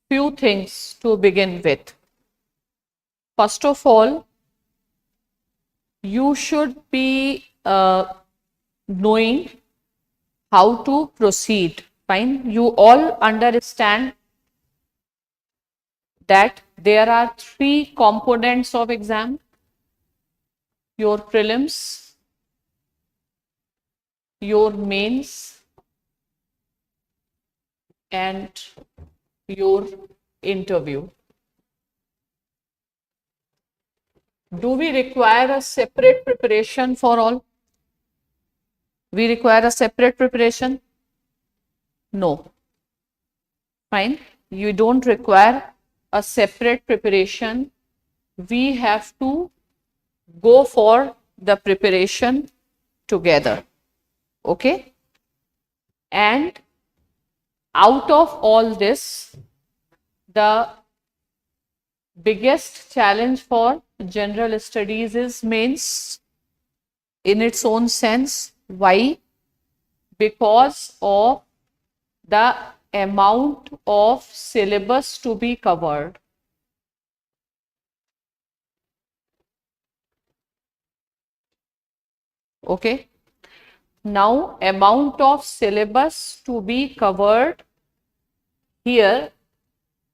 few things to begin with. First of all, you should be knowing how to proceed. Fine. You all understand that there are three components of exam: your prelims, your mains, and your interview. Do we require a separate preparation for all? We require a separate preparation? No. Fine. You don't require a separate preparation. We have to go for the preparation together. Okay? And out of all this, the biggest challenge for general studies is mains in its own sense. Why? Because of the amount of syllabus to be covered. Okay. Now, amount of syllabus to be covered here,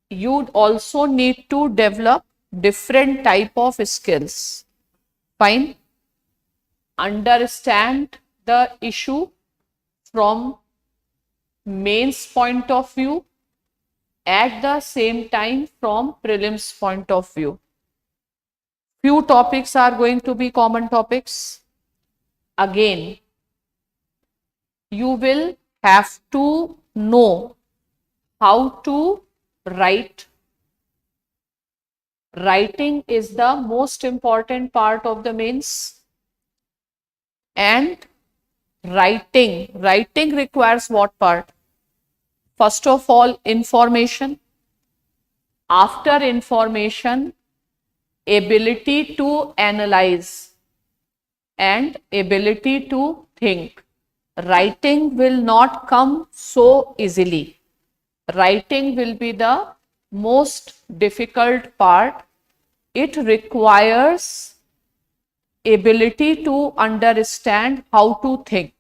you'd also need to develop different type of skills. Fine. Understand the issue from mains point of view, at the same time from prelims point of view. Few topics are going to be common topics. Again, you will have to know how to write. Writing is the most important part of the mains. And writing requires what part? First of all, information. After information, ability to analyze and ability to think. Writing will not come so easily. Writing will be the most difficult part. It requires ability to understand how to think.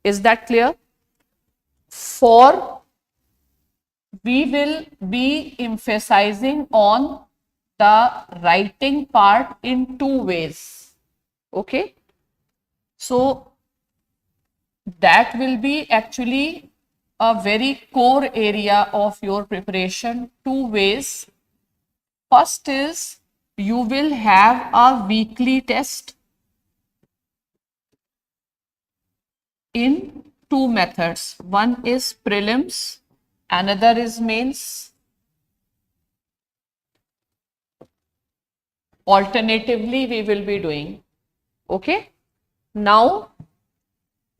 Is that clear? We will be emphasizing on the writing part in two ways. Okay. So that will be actually a very core area of your preparation. Two ways. First is you will have a weekly test in two methods. One is prelims, another is mains. Alternatively, we will be doing. Okay. Now,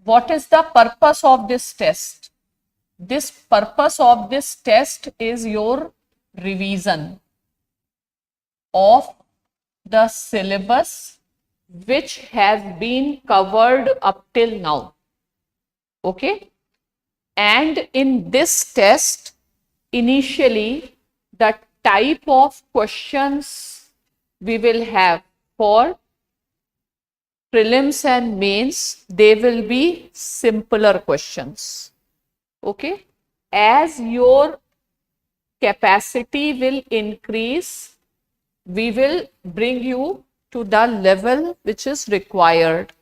what is the purpose of this test? This purpose of this test is your revision of the syllabus which has been covered up till now. Okay. And in this test, initially, the type of questions we will have for prelims and mains, they will be simpler questions. Okay. As your capacity will increase, we will bring you to the level which is required.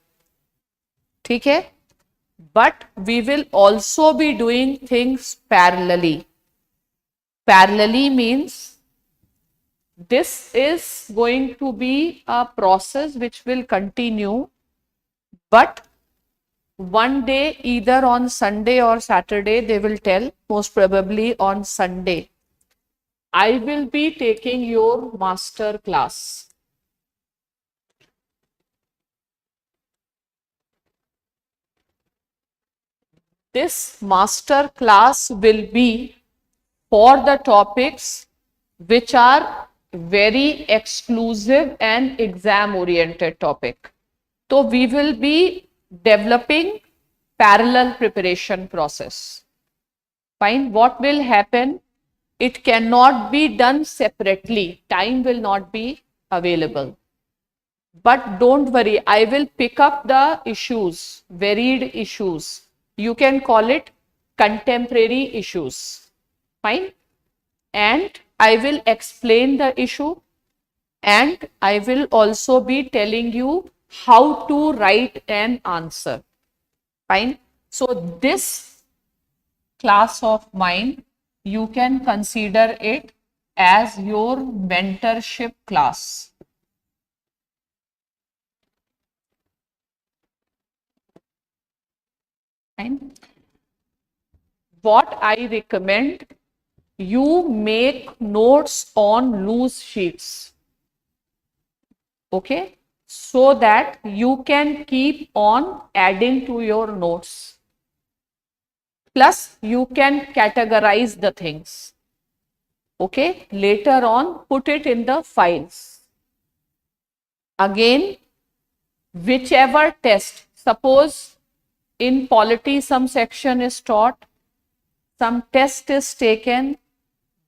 Okay. But we will also be doing things parallelly. Parallelly means this is going to be a process which will continue, but one day, either on Sunday or Saturday, they will tell, most probably on Sunday, I will be taking your master class. This master class will be for the topics which are very exclusive and exam oriented topic. So we will be developing parallel preparation process. Fine. What will happen? It cannot be done separately. Time will not be available. But don't worry, I will pick up the issues, varied issues. You can call it contemporary issues. Fine. And I will explain the issue, and I will also be telling you how to write an answer. Fine. So this class of mine, you can consider it as your mentorship class. Fine. What I recommend, you make notes on loose sheets. Okay, so that you can keep on adding to your notes. Plus, you can categorize the things. Okay, later on, put it in the files. Again, whichever test, suppose in polity some section is taught, some test is taken,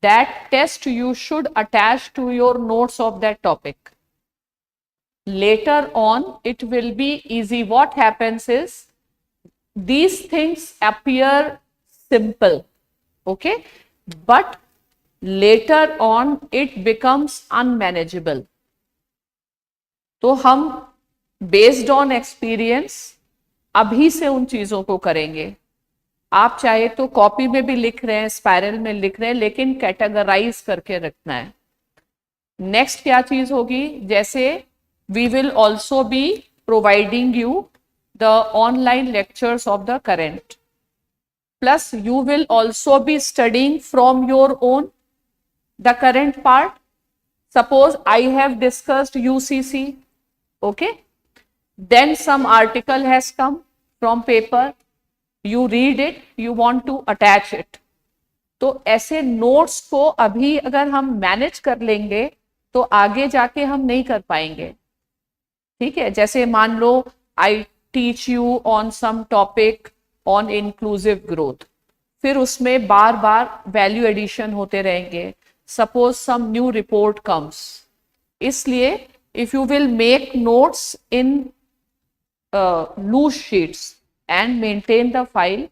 that test you should attach to your notes of that topic. Later on, it will be easy. What happens is, these things appear simple, okay, but later on it becomes unmanageable. तो हम based on experience अभी से उन चीजों को करेंगे. आप चाहे तो कॉपी में भी लिख रहे हैं, स्पाइरल में लिख रहे हैं, लेकिन कैटेगराइज करके रखना है. नेक्स्ट क्या चीज होगी, जैसे we will also be providing you the online lectures of the current. Plus, you will also be studying from your own the current part. Suppose I have discussed UCC, okay? Then some article has come from paper. You read it, you want to attach it. तो ऐसे notes को अभी अगर हम manage कर लेंगे तो आगे जाके हम नहीं कर पाएंगे. ठीक है, जैसे मान लो I teach you on some topic on inclusive growth, फिर उसमें बार बार वैल्यू एडिशन होते रहेंगे. Suppose some new report comes, इसलिए if you will make notes in loose sheets and maintain the file,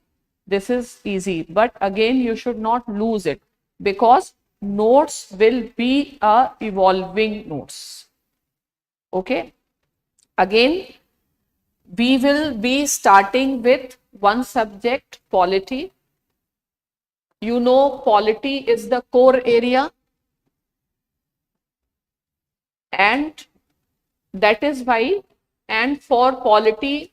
this is easy. But again, you should not lose it, because notes will be a evolving notes. Okay, again we will be starting with one subject, polity. You know, polity is the core area, and that is why, and for polity,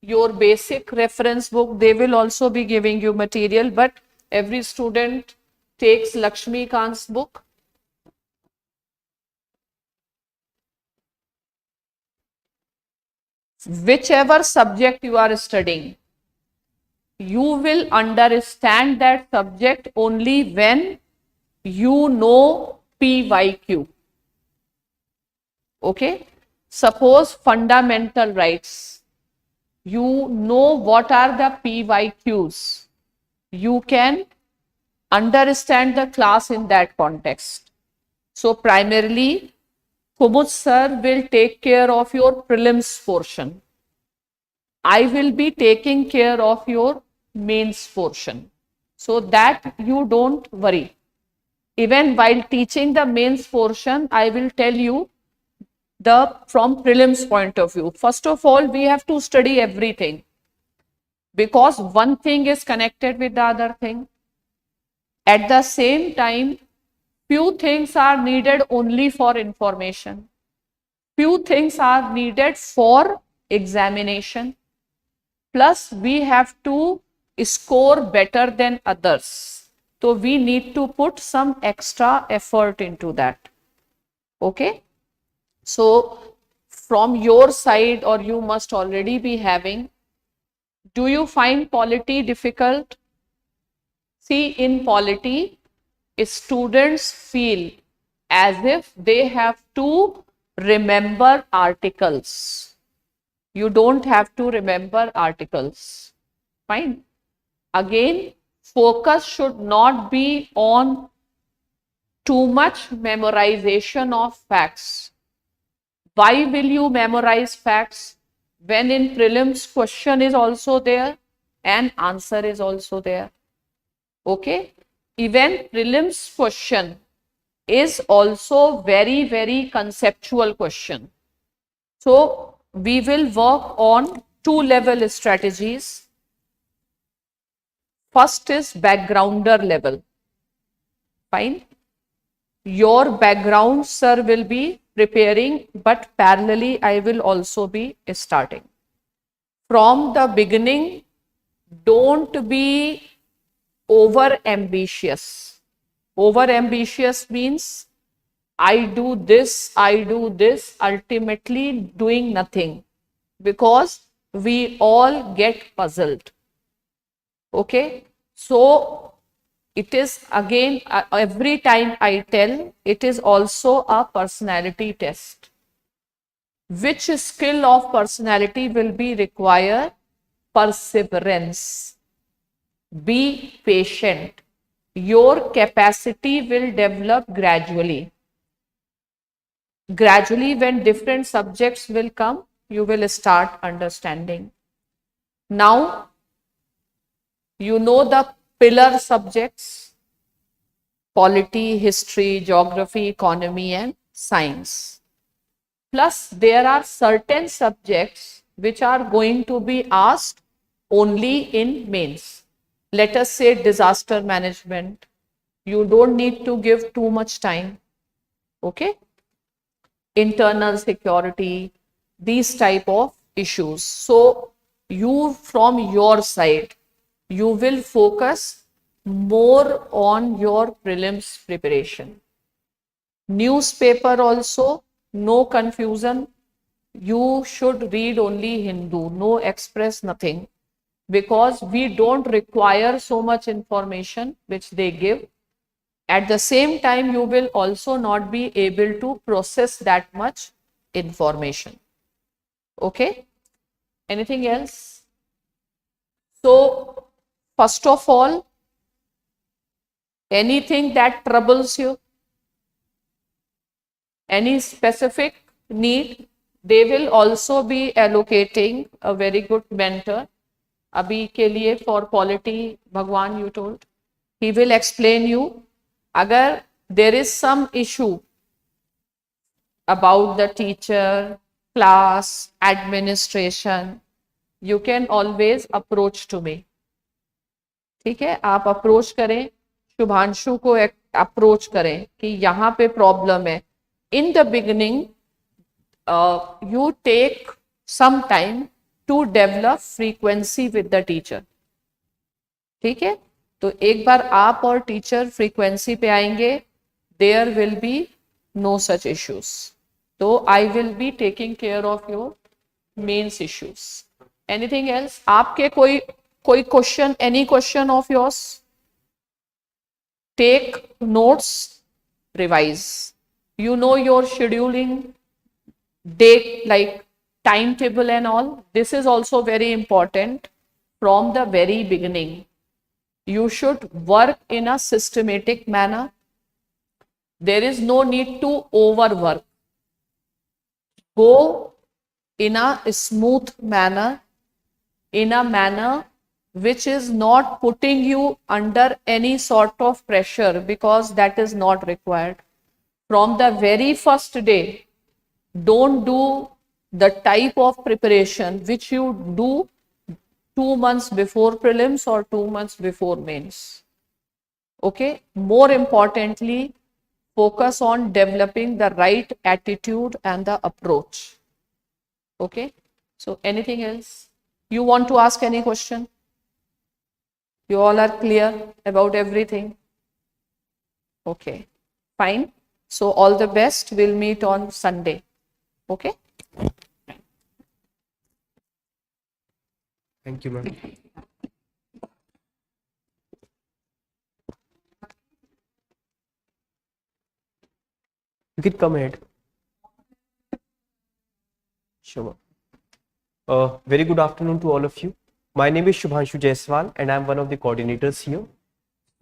your basic reference book, they will also be giving you material, but every student takes Lakshmi Kant's book. Whichever subject you are studying, you will understand that subject only when you know PYQ. Okay, suppose fundamental rights, you know what are the PYQs, you can understand the class in that context. So primarily, Kumud sir will take care of your prelims portion. I will be taking care of your mains portion, so that you don't worry. Even while teaching the mains portion, I will tell you the from prelims point of view. First of all, we have to study everything, because one thing is connected with the other thing. At the same time, few things are needed only for information, few things are needed for examination, plus we have to score better than others, so we need to put some extra effort into that. Okay, so from your side, or you must already be having, do you find polity difficult? See, in polity, students feel as if they have to remember articles. You don't have to remember articles. Fine. Again, focus should not be on too much memorization of facts. Why will you memorize facts when in prelims question is also there and answer is also there? Okay, even prelims question is also very, very conceptual question. So we will work on two level strategies. First is backgrounder level. Fine. Your background, sir, will be preparing, but parallelly I will also be starting. From the beginning, don't be over ambitious. Over ambitious means I do this, ultimately doing nothing, because we all get puzzled. Okay, so it is again, every time I tell, it is also a personality test. Which skill of personality will be required? Perseverance. Be patient. Your capacity will develop gradually. Gradually, when different subjects will come, you will start understanding. Now, you know the pillar subjects: polity, history, geography, economy, and science. Plus, there are certain subjects which are going to be asked only in mains. Let us say disaster management. You don't need to give too much time. Okay? Internal security, these type of issues. So you, from your side, you will focus more on your prelims preparation. Newspaper also, no confusion. You should read only Hindu, no Express, nothing, because we don't require so much information which they give. At the same time, you will also not be able to process that much information. Okay? Anything else? So, first of all, anything that troubles you, any specific need, they will also be allocating a very good mentor. Abhi ke liye for polity, Bhagwan, you told, he will explain you. Agar there is some issue about the teacher, class, administration, you can always approach to me. ठीक है, आप approach करें, शुभांशु को approach करें कि यहाँ पे problem है. In the beginning you take some time to develop frequency with the teacher. ठीक है, तो एक बार आप और टीचर फ्रीक्वेंसी पे आएंगे, there will be no such issues. तो I will be taking care of your mains issues. Anything else? आपके कोई question, any question of yours? Take notes, revise. You know your scheduling, date, like timetable and all. This is also very important from the very beginning. You should work in a systematic manner. There is no need to overwork. Go in a smooth manner, in a manner which is not putting you under any sort of pressure, because that is not required. From the very first day, don't do the type of preparation which you do 2 months before prelims or 2 months before mains. Okay? More importantly, focus on developing the right attitude and the approach. Okay? So anything else? You want to ask any question? You all are clear about everything? Okay, fine. So all the best. We'll meet on Sunday. Okay? Thank you, ma'am. You can come ahead. Sure. Very good afternoon to all of you. My name is Shubhanshu Jaiswal and I'm one of the coordinators here.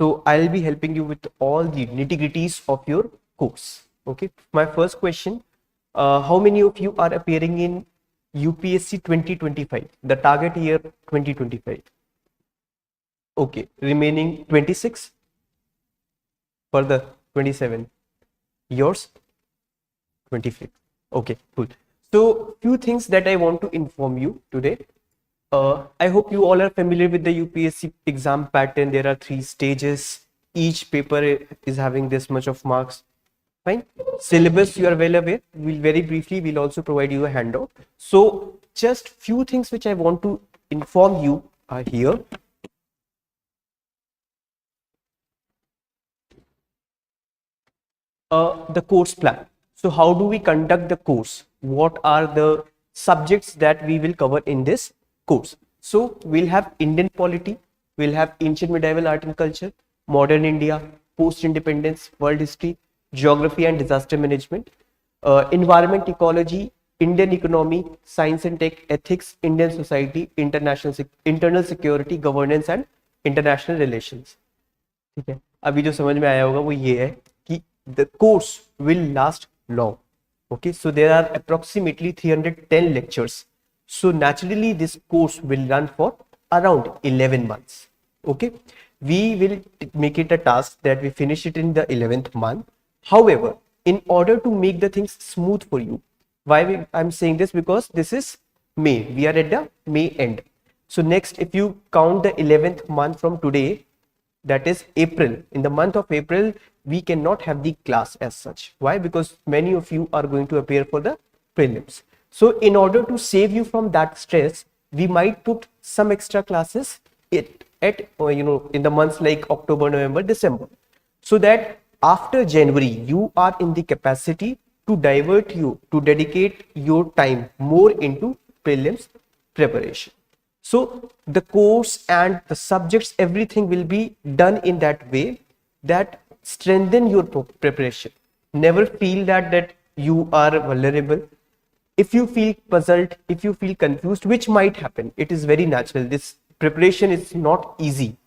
So I'll be helping you with all the nitty-gritties of your course. Okay. My first question, how many of you are appearing in UPSC 2025, the target year 2025? Okay. Remaining 26 for the 27. Yours? 25. Okay, cool. So few things that I want to inform you today. I hope you all are familiar with the UPSC exam pattern. There are 3 stages. Each paper is having this much of marks. Fine. Syllabus you are well aware. We'll very briefly, we'll also provide you a handout. So just few things which I want to inform you are here. The course plan. So how do we conduct the course? What are the subjects that we will cover in this course? So we'll have Indian polity, we'll have ancient medieval art and culture, modern India, post-independence, world history, geography and disaster management, environment, ecology, Indian economy, science and tech, ethics, Indian society, internal security, governance and international relations. ठीक है, अभी जो समझ में आया होगा वो ये है कि the course will last long. Okay, so there are approximately 310 lectures. So naturally this course will run for around 11 months. Okay, we will make it a task that we finish it in the 11th month. However, in order to make the things smooth for you, I'm saying this because this is May. We are at the May end. So next, if you count the 11th month from today, that is April. In the month of April, we cannot have the class as such. Why? Because many of you are going to appear for the prelims. So in order to save you from that stress, we might put some extra classes in the months like October, November, December, so that after January you are in the capacity to dedicate your time more into prelims preparation. So the course and the subjects, everything will be done in that way that strengthen your preparation. Never feel that you are vulnerable. If you feel puzzled, if you feel confused, which might happen, it is very natural. This preparation is not easy.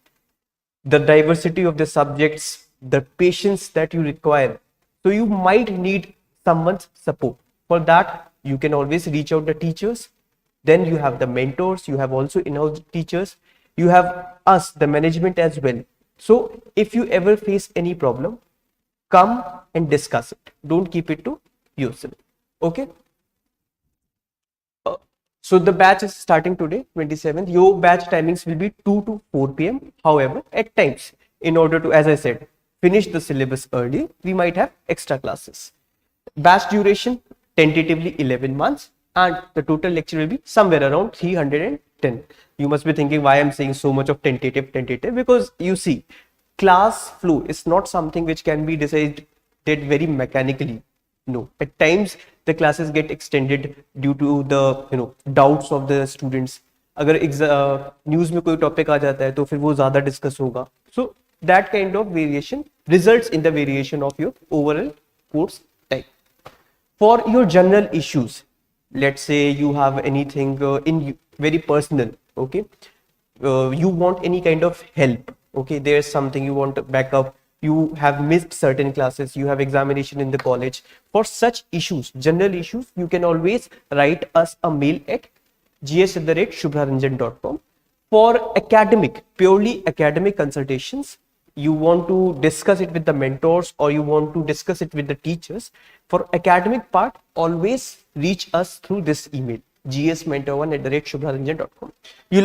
The diversity of the subjects, the patience that you require. So you might need someone's support. For that, you can always reach out to teachers. Then you have the mentors, you have also in-house teachers, you have us, the management as well. So if you ever face any problem, come and discuss it. Don't keep it to yourself. Okay. So the batch is starting today, 27th. Your batch timings will be 2 to 4 p.m. However, at times, in order to, as I said, finish the syllabus early, we might have extra classes. Batch duration, tentatively 11 months. And the total lecture will be somewhere around 310. You must be thinking why I'm saying so much of tentative, because you see, class flow is not something which can be decided very mechanically. No, at times the classes get extended due to the doubts of the students. अगर news में कोई topic आ जाता है तो फिर वो ज़्यादा discuss होगा. So that kind of variation results in the variation of your overall course time. For your general issues, let's say you have anything in very personal, okay, you want any kind of help, okay, there's something you want to back up, you have missed certain classes, you have examination in the college. For such issues, general issues, you can always write us a mail at gs@shubharanjan.com. For academic, purely academic consultations, you want to discuss it with the mentors or you want to discuss it with the teachers, for academic part, always reach us through this email, gsmentor1@shubharanjan.com. You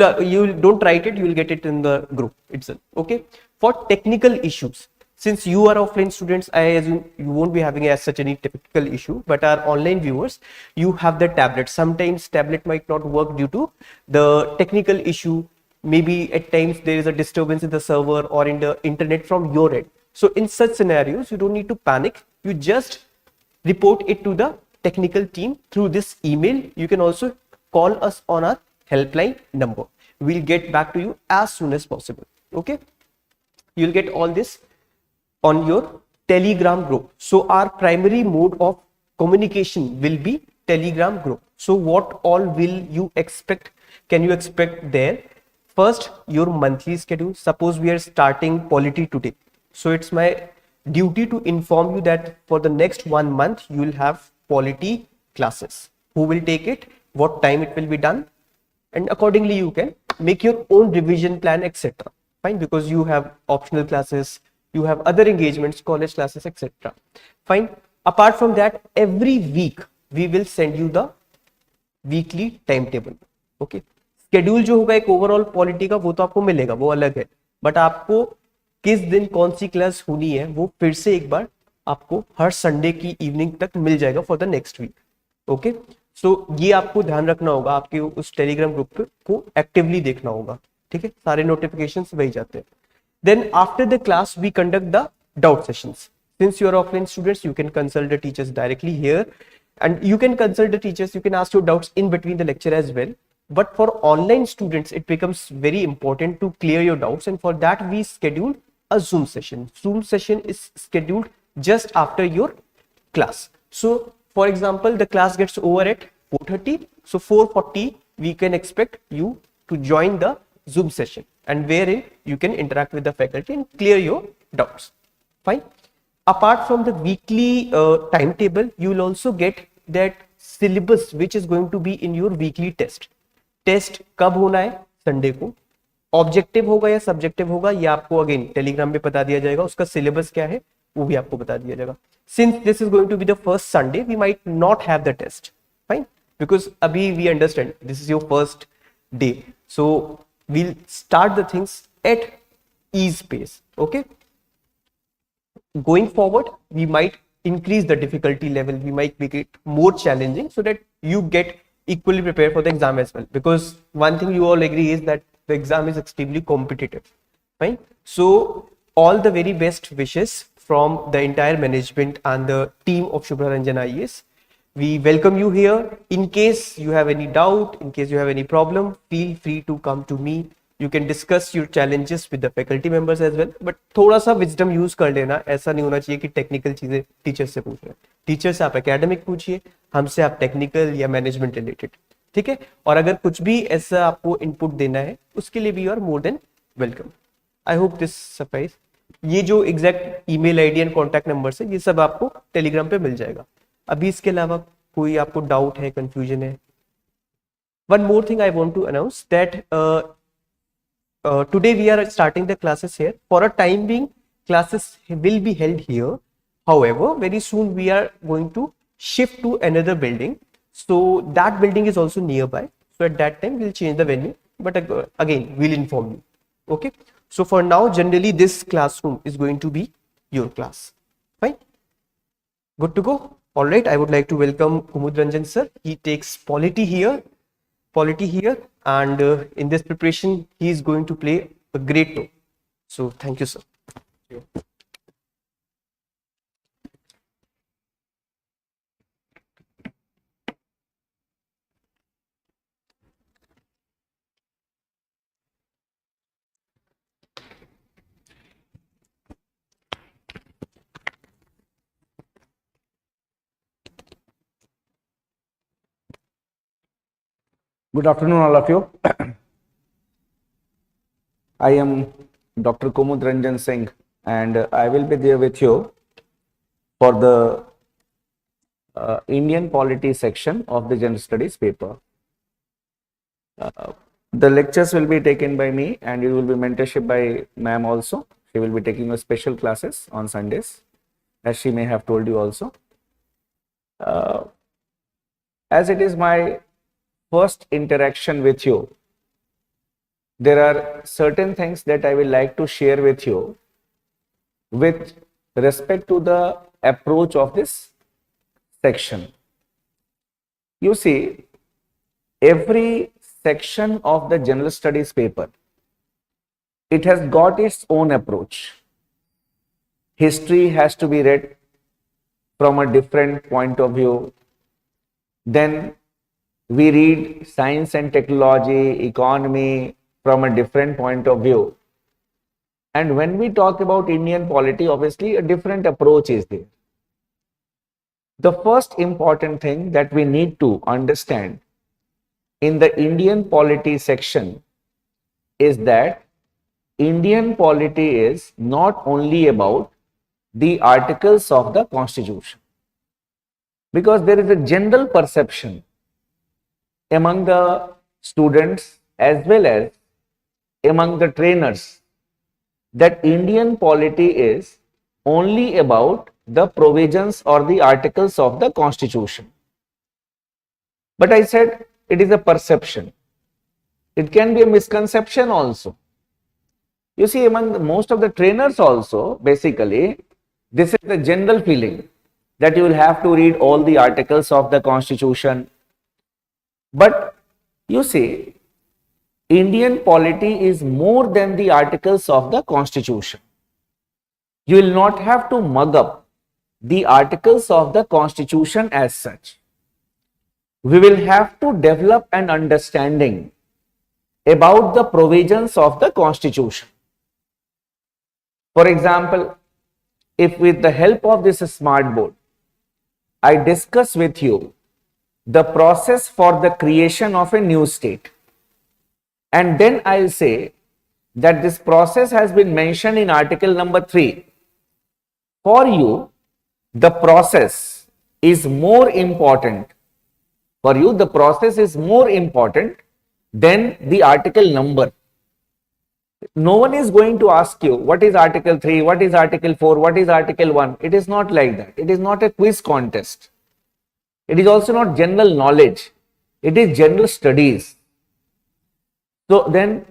don't write it, you will get it in the group itself. Okay. For technical issues, since you are offline students, I assume you won't be having as such any typical issue, but our online viewers, you have the tablet. Sometimes tablet might not work due to the technical issue. Maybe at times there is a disturbance in the server or in the internet from your end. So in such scenarios, you don't need to panic. You just report it to the technical team through this email. You can also call us on our helpline number. We'll get back to you as soon as possible. Okay. You'll get all this on your Telegram group. So our primary mode of communication will be Telegram group. So what all will you expect? Can you expect there? First, your monthly schedule. Suppose we are starting polity today. So it's my duty to inform you that for the next 1 month, you will have polity classes. Who will take it? What time it will be done? And accordingly, you can make your own revision plan, etc. Fine, because you have optional classes, you have other engagements, college classes, etc. Fine. Apart from that, every week we will send you the weekly time table. Okay, schedule जो होगा एक overall polity का वो तो आपको मिलेगा, वो अलग है, बट आपको किस दिन कौन सी क्लास होनी है वो फिर से एक बार आपको हर संडे की इवनिंग तक मिल जाएगा for the next week. Okay, so ये आपको ध्यान रखना होगा, आपके उस टेलीग्राम ग्रुप को एक्टिवली देखना होगा. ठीक है, सारे नोटिफिकेशन वही जाते हैं. Then after the class we conduct the doubt sessions. Since you are offline students, you can consult the teachers directly here, and you can consult the teachers, you can ask your doubts in between the lecture as well. But for online students, it becomes very important to clear your doubts, and for that we schedule a Zoom session. Zoom session is scheduled just after your class. So for example, the class gets over at 4:30, so 4:40 we can expect you to join the Zoom session, and wherein you can interact with the faculty and clear your doubts. Fine. Apart from the weekly timetable, you will also get that syllabus which is going to be in your weekly test. Test कब होना है? Sunday को. Objective होगा या subjective होगा ये आपको again Telegram पे बता दिया जाएगा. उसका सिलेबस क्या है वो भी आपको बता दिया जाएगा. Since this is going to be the first Sunday, we might not have the test. Fine, because अभी we understand this is your first day, so we'll start the things at ease pace. Okay, going forward we might increase the difficulty level, we might make it more challenging so that you get equally prepared for the exam as well, because one thing you all agree is that the exam is extremely competitive. Fine, so all the very best wishes from the entire management and the team of Shubhra Ranjan IAS. We welcome you here. In case you have any doubt, in case you have any problem, feel free to come to me. You can discuss your challenges with the faculty members as well, but थोड़ा सा wisdom use कर लेना. ऐसा नहीं होना चाहिए कि technical चीजें टीचर से पूछ रहे हैं. टीचर से आप एकेडमिक पूछिए, हमसे आप टेक्निकल या मैनेजमेंट रिलेटेड. ठीक है, और अगर कुछ भी ऐसा आपको इनपुट देना है उसके लिए भी you are more than welcome. I hope this suffices. ये जो exact email ID and contact number है ये सब आपको टेलीग्राम पे मिल जाएगा. अभी इसके अलावा कोई आपको डाउट है, कंफ्यूजन है? One more thing I want to announce that today we are starting the classes here. For a time being, classes will be held here. However, very soon we are going to shift to another building, so that building is also nearby. So at that time we'll change the venue, but again we'll inform you. Okay, so for now generally this classroom is going to be your class. Fine, good to go. All right, I would like to welcome Kumud Ranjan sir. He takes polity here, and in this preparation he is going to play a great role. So thank you sir. Good afternoon, all of you. I am Dr. Kumud Ranjan Singh, and I will be there with you for the Indian Polity section of the General Studies paper. The lectures will be taken by me, and it will be mentorship by ma'am also. She will be taking a special classes on Sundays, as she may have told you also. As it is my first interaction with you, there are certain things that I will like to share with you with respect to the approach of this section. You see, every section of the General Studies paper, it has got its own approach. History has to be read from a different point of view. Then we read science and technology, economy from a different point of view. And when we talk about Indian polity, obviously a different approach is there. The first important thing that we need to understand in the Indian polity section is that Indian polity is not only about the articles of the Constitution, because there is a general perception among the students as well as among the trainers that Indian polity is only about the provisions or the articles of the Constitution. But I said it is a perception. It can be a misconception also. You see, among most of the trainers also, basically, this is the general feeling that you will have to read all the articles of the Constitution. But you see, Indian polity is more than the articles of the Constitution. You will not have to mug up the articles of the Constitution as such. We will have to develop an understanding about the provisions of the Constitution. For example, if with the help of this smart board, I discuss with you the process for the creation of a new state, and then I'll say that this process has been mentioned in article number 3. For you, the process is more important. For you, the process is more important than the article number. No one is going to ask you what is article 3, what is article 4, what is article 1. It is not like that. It is not a quiz contest. It is also not general knowledge. It is general studies. So then,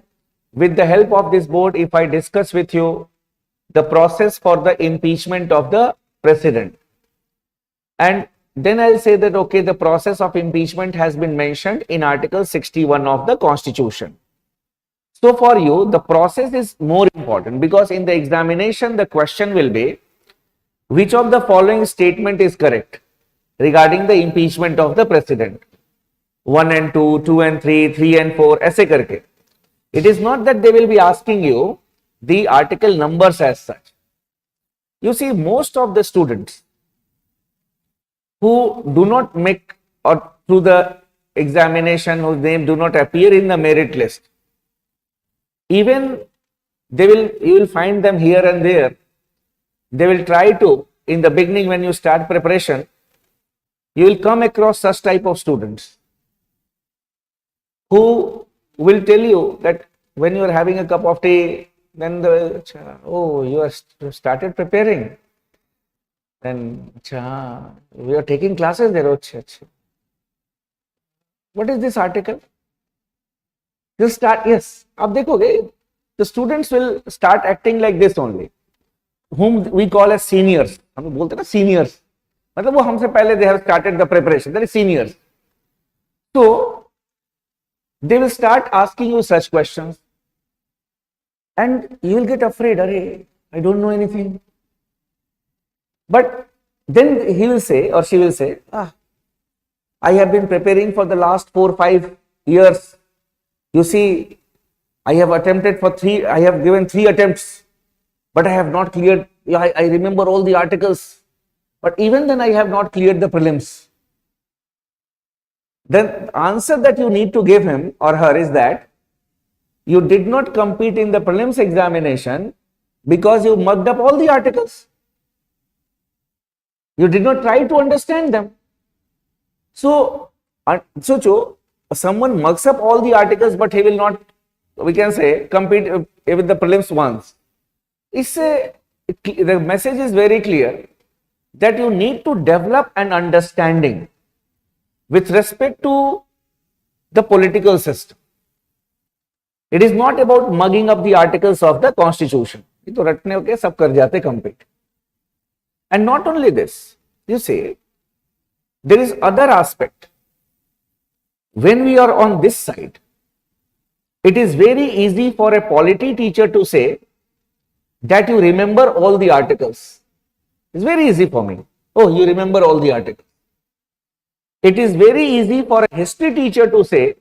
with the help of this board, if I discuss with you the process for the impeachment of the president, and then I'll say that, okay, the process of impeachment has been mentioned in Article 61 of the Constitution. So for you, the process is more important, because in the examination, the question will be, which of the following statement is correct regarding the impeachment of the president? 1 and 2, 2 and 3, 3 and 4, ऐसे करके. It is not that they will be asking you the article numbers as such. You see, most of the students who do not make, or through the examination, whose name do not appear in the merit list, even you will find them here and there. They will try to, in the beginning when you start preparation, you will come across such type of students who will tell you that when you are having a cup of tea, then oh, you have started preparing. Then, we are taking classes there. What is this article? Just start, yes. Ab dekhoge, the students will start acting like this only, whom we call as seniors. हम बोलते ना seniors. मतलब वो हमसे पहले they have started the preparation. That is seniors. So they will start asking you such questions, and you will get afraid. Arey, I don't know anything. But then he will say, or she will say, I have been preparing for the last 4-5 years. You see, I have attempted for I have given 3 attempts, but I have not cleared. I remember all the articles, but even then I have not cleared the prelims. Then the answer that you need to give him or her is that you did not compete in the prelims examination because you mugged up all the articles. You did not try to understand them. So someone mugs up all the articles, but he will not, we can say, compete with the prelims once. The message is very clear that you need to develop an understanding with respect to the political system. It is not about mugging up the articles of the Constitution. ये तो रटने होके सब कर जाते compete. And not only this, you see, there is other aspect. When we are on this side, it is very easy for a polity teacher to say that you remember all the articles. It's very easy for me. Oh, you remember all the articles. It is very easy for a history teacher to say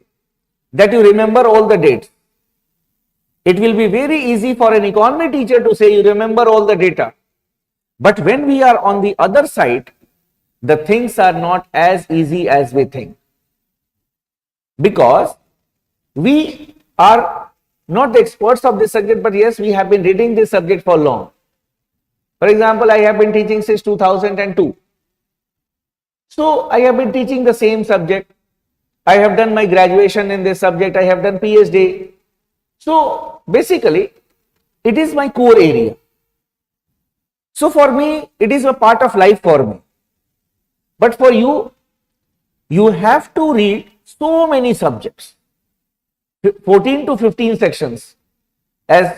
that you remember all the dates. It will be very easy for an economy teacher to say you remember all the data. But when we are on the other side, the things are not as easy as we think. Because we are not the experts of this subject, but yes, we have been reading this subject for long. For example, I have been teaching since 2002. So I have been teaching the same subject. I have done my graduation in this subject. I have done PhD. So basically, it is my core area. So for me, it is a part of life for me. But for you, you have to read so many subjects, 14 to 15 sections, as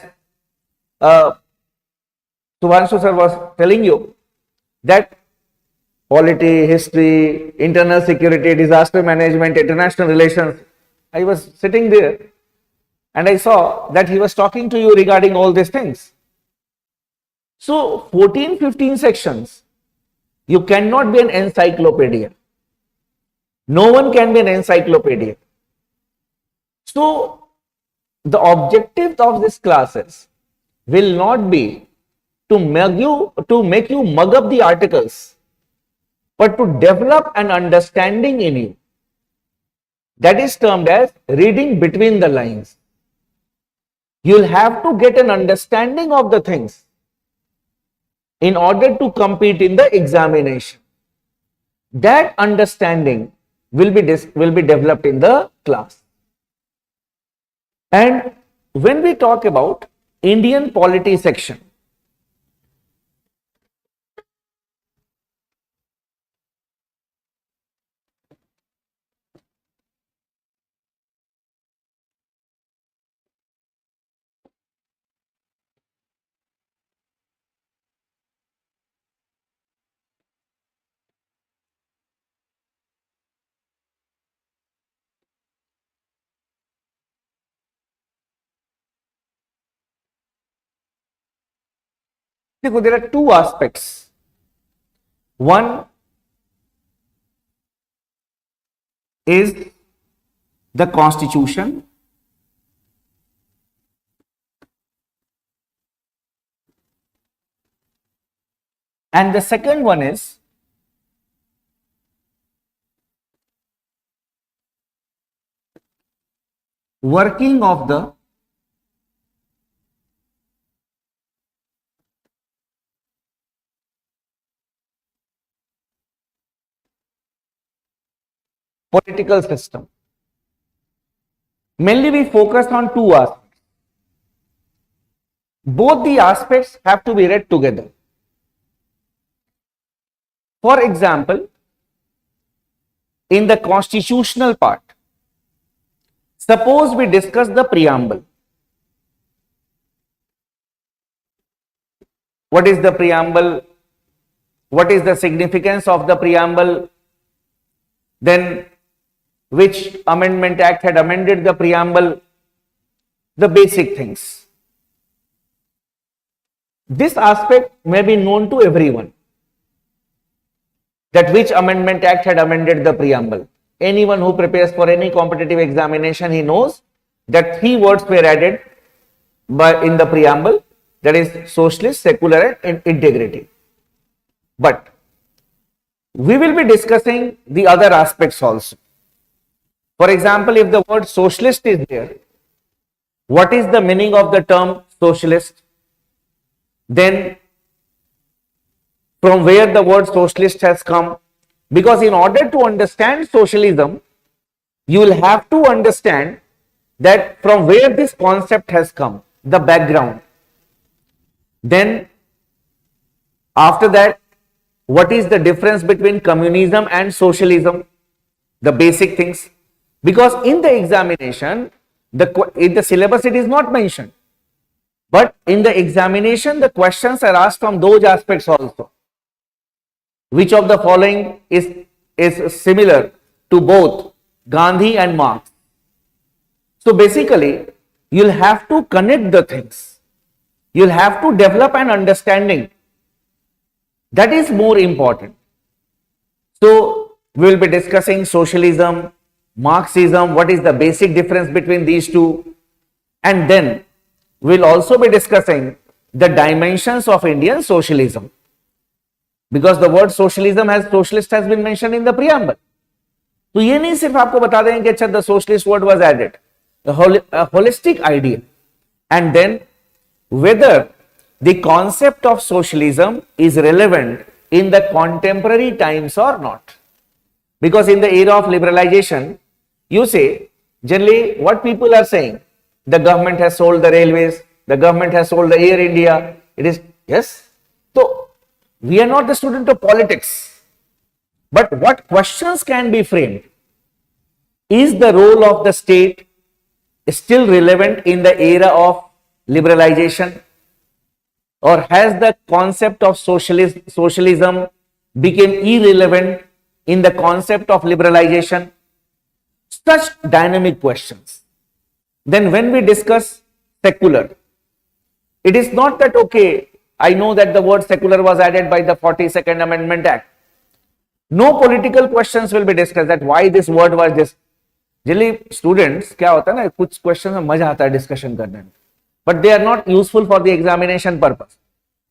Subhanshu sir was telling you, that polity, history, internal security, disaster management, international relations. I was sitting there and I saw that he was talking to you regarding all these things. So 14, 15 sections, you cannot be an encyclopedia. No one can be an encyclopedia. So the objective of these classes will not be to make you mug up the articles, but to develop an understanding in you. That is termed as reading between the lines. You'll have to get an understanding of the things in order to compete in the examination. That understanding will be developed in the class. And when we talk about Indian polity section, there are two aspects. One is the constitution, and the second one is working of the political system. Mainly we focus on two aspects. Both the aspects have to be read together. For example, in the constitutional part, suppose we discuss the preamble. What is the preamble? What is the significance of the preamble? Then which amendment act had amended the preamble? The basic things. This aspect may be known to everyone, that which amendment act had amended the preamble. Anyone who prepares for any competitive examination, he knows that 3 words were added in the preamble, that is socialist, secular and integrity. But we will be discussing the other aspects also. For example, if the word socialist is there, what is the meaning of the term socialist? Then from where the word socialist has come? Because in order to understand socialism, you will have to understand that from where this concept has come, the background. Then after that, what is the difference between communism and socialism? The basic things. Because in the examination, in the syllabus it is not mentioned. But in the examination, the questions are asked from those aspects also. Which of the following is similar to both Gandhi and Marx? So basically, you'll have to connect the things. You'll have to develop an understanding. That is more important. So we will be discussing socialism, Marxism, what is the basic difference between these two, and then we'll also be discussing the dimensions of Indian socialism, because the word socialism socialist has been mentioned in the preamble. तो ये नहीं सिर्फ आपको बता देंगे कि अच्छा the socialist word was added, a holistic idea and then whether the concept of socialism is relevant in the contemporary times or not. Because in the era of liberalization, you say, generally what people are saying, the government has sold the railways, the government has sold the Air India, it is, yes. So, we are not the student of politics, but what questions can be framed? Is the role of the state still relevant in the era of liberalization? Or has the concept of socialism become irrelevant in the concept of liberalization? Such dynamic questions. Then when we discuss secular, it is not that, okay, I know that the word secular was added by the 42nd Amendment Act. No political questions will be discussed that why this word was this. Generally, students, क्या होता है ना, कुछ questions में मजा आता है discussion करने में, but they are not useful for the examination purpose.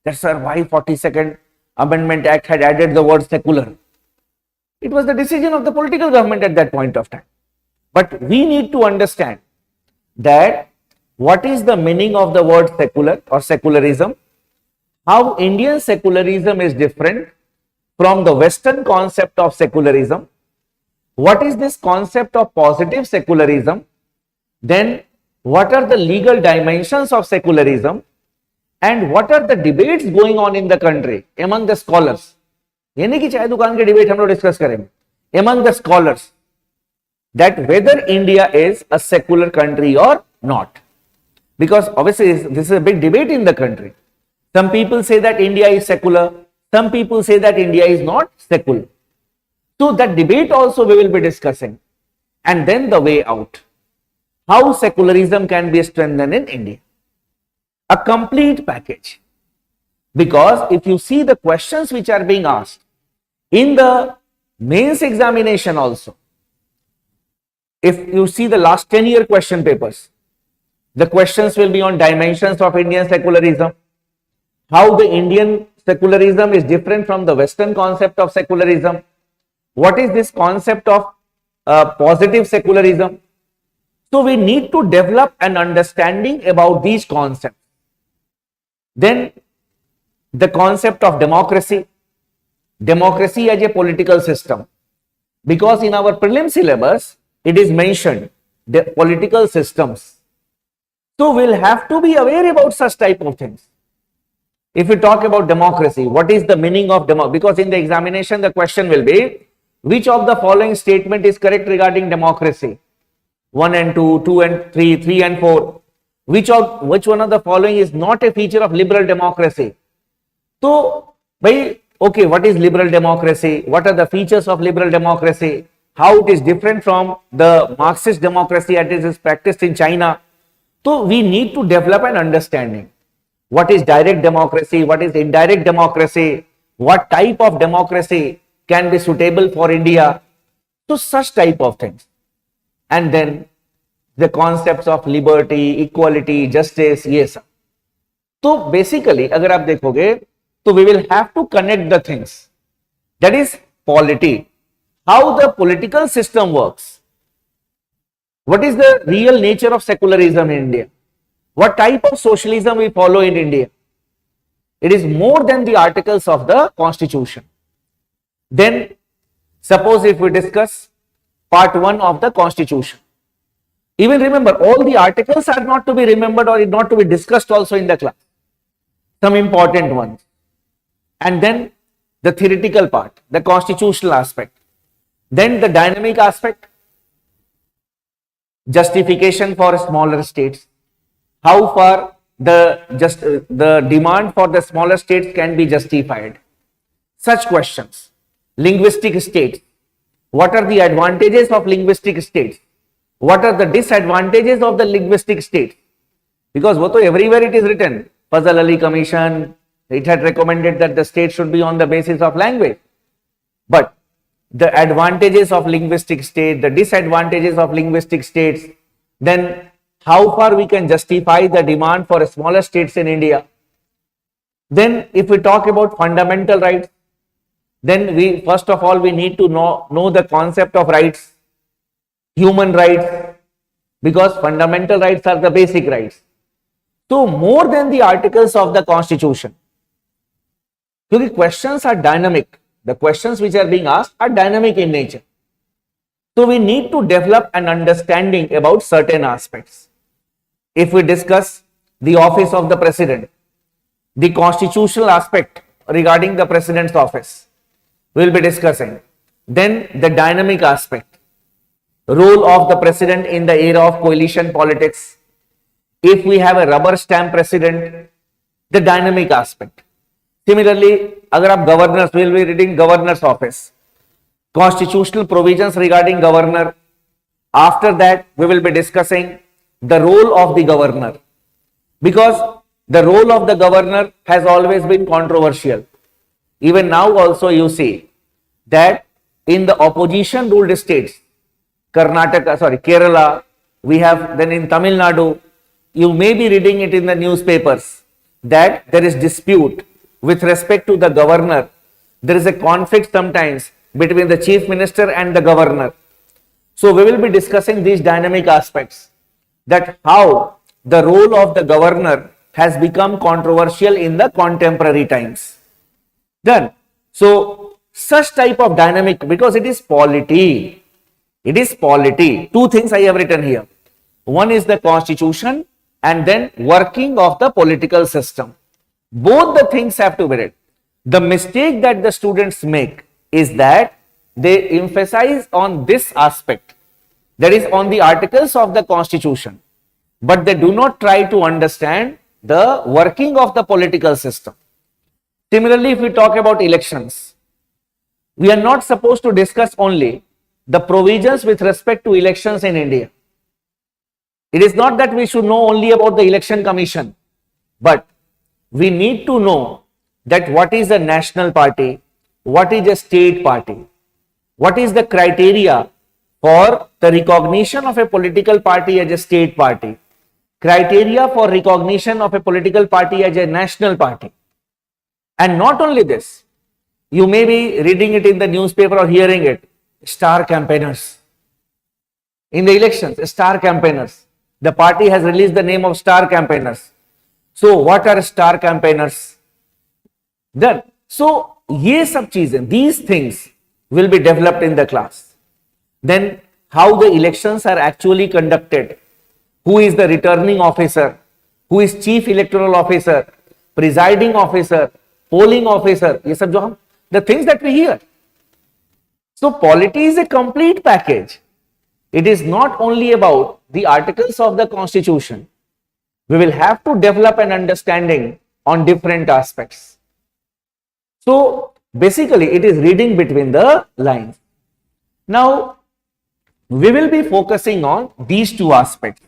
That sir, why 42nd Amendment Act had added the word secular? It was the decision of the political government at that point of time. But we need to understand that what is the meaning of the word secular or secularism, how Indian secularism is different from the Western concept of secularism, what is this concept of positive secularism, then what are the legal dimensions of secularism, and what are the debates going on in the country among the scholars. ये नहीं कि चाय दुकान के debate हम लोग discuss करेंगे, among the scholars, that whether India is a secular country or not. Because obviously this is a big debate in the country. Some people say that India is secular, some people say that India is not secular. So that debate also we will be discussing. And then the way out. How secularism can be strengthened in India. A complete package. Because if you see the questions which are being asked in the mains examination also, if you see the last 10-year question papers, the questions will be on dimensions of Indian secularism, how the Indian secularism is different from the Western concept of secularism, what is this concept of positive secularism. So we need to develop an understanding about these concepts. Then the concept of democracy, democracy as a political system, because in our prelim syllabus it is mentioned the political systems. So we'll have to be aware about such type of things. If we talk about democracy, what is the meaning of democracy? Because in the examination the question will be, which of the following statement is correct regarding democracy? 1 and 2, 2 and 3, 3 and 4. Which one of the following is not a feature of liberal democracy? So, okay, what is liberal democracy? What are the features of liberal democracy? How it is different from the Marxist democracy as it is practiced in China? So, we need to develop an understanding. What is direct democracy? What is indirect democracy? What type of democracy can be suitable for India? So, such type of things. And then the concepts of liberty, equality, justice, yes. So basically, अगर आप देखोगे, तो we will have to connect the things. That is polity. How the political system works. What is the real nature of secularism in India? What type of socialism we follow in India? It is more than the articles of the Constitution. Then, suppose if we discuss part 1 of the Constitution. Even remember, all the articles are not to be remembered or not to be discussed also in the class. Some important ones. And then the theoretical part, the constitutional aspect. Then the dynamic aspect, justification for smaller states. How far the demand for the smaller states can be justified. Such questions. Linguistic states. What are the advantages of linguistic states? What are the disadvantages of the linguistic states? Because everywhere it is written, Fazal Ali Commission, it had recommended that the state should be on the basis of language. But the advantages of linguistic state, the disadvantages of linguistic states, then how far we can justify the demand for smaller states in India. Then if we talk about fundamental rights, then we first of all we need to know the concept of rights, human rights, because fundamental rights are the basic rights. So more than the articles of the constitution, because questions are dynamic, the questions which are being asked are dynamic in nature. So we need to develop an understanding about certain aspects. If we discuss the office of the president, the constitutional aspect regarding the president's office, we will be discussing. Then the dynamic aspect, role of the president in the era of coalition politics. If we have a rubber stamp president, the dynamic aspect. Similarly, agar aap governors, we will be reading governor's office, constitutional provisions regarding governor. After that, we will be discussing the role of the governor, because the role of the governor has always been controversial. Even now also you see that in the opposition ruled states, Kerala, we have, then in Tamil Nadu, you may be reading it in the newspapers that there is dispute with respect to the governor. There is a conflict sometimes between the chief minister and the governor. So we will be discussing these dynamic aspects, that how the role of the governor has become controversial in the contemporary times. Done. So such type of dynamic, because it is polity. It is polity. Two things I have written here. One is the constitution and then working of the political system. Both the things have to be read. The mistake that the students make is that they emphasize on this aspect, that is on the articles of the constitution, but they do not try to understand the working of the political system. Similarly, if we talk about elections, we are not supposed to discuss only the provisions with respect to elections in India. It is not that we should know only about the election commission, but we need to know that what is a national party, what is a state party, what is the criteria for the recognition of a political party as a state party, criteria for recognition of a political party as a national party. And not only this, you may be reading it in the newspaper or hearing it, star campaigners. In the elections, star campaigners. The party has released the name of star campaigners. So what are star campaigners? Then, so ye sab cheezein, these things will be developed in the class. Then how the elections are actually conducted, who is the returning officer, who is chief electoral officer, presiding officer, polling officer, ye sab jo hum, the things that we hear. So polity is a complete package. It is not only about the articles of the constitution. We will have to develop an understanding on different aspects. So basically it is reading between the lines. Now we will be focusing on these two aspects,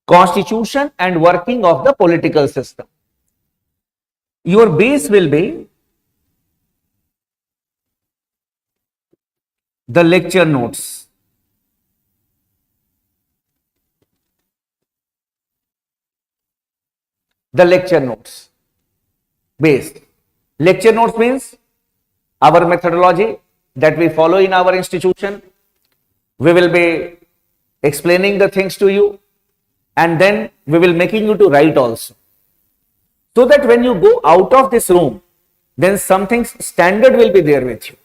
constitution and working of the political system. Your base will be the lecture notes. The lecture notes base. Lecture notes means our methodology that we follow in our institution. We will be explaining the things to you, and then we will making you to write also, so that when you go out of this room, then something standard will be there with you.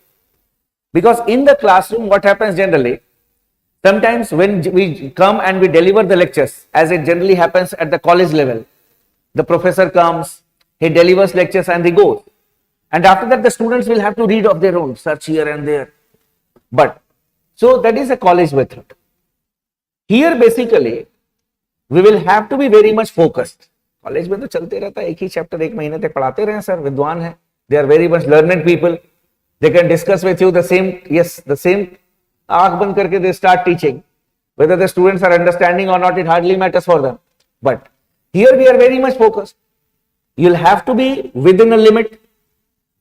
Because in the classroom, what happens generally, sometimes when we come and we deliver the lectures, as it generally happens at the college level, the professor comes, he delivers lectures and they go. And after that, the students will have to read of their own, search here and there. But, so that is a college method. Here basically, we will have to be very much focused. College में तो चलते रहता है, एक ही chapter एक महीने तक पढ़ाते रहे सर, विद्वान है. They are very much learned people. They can discuss with you the same, yes, the same. आँख बंद करके they start teaching. Whether the students are understanding or not, it hardly matters for them. But here we are very much focused. You'll have to be within a limit.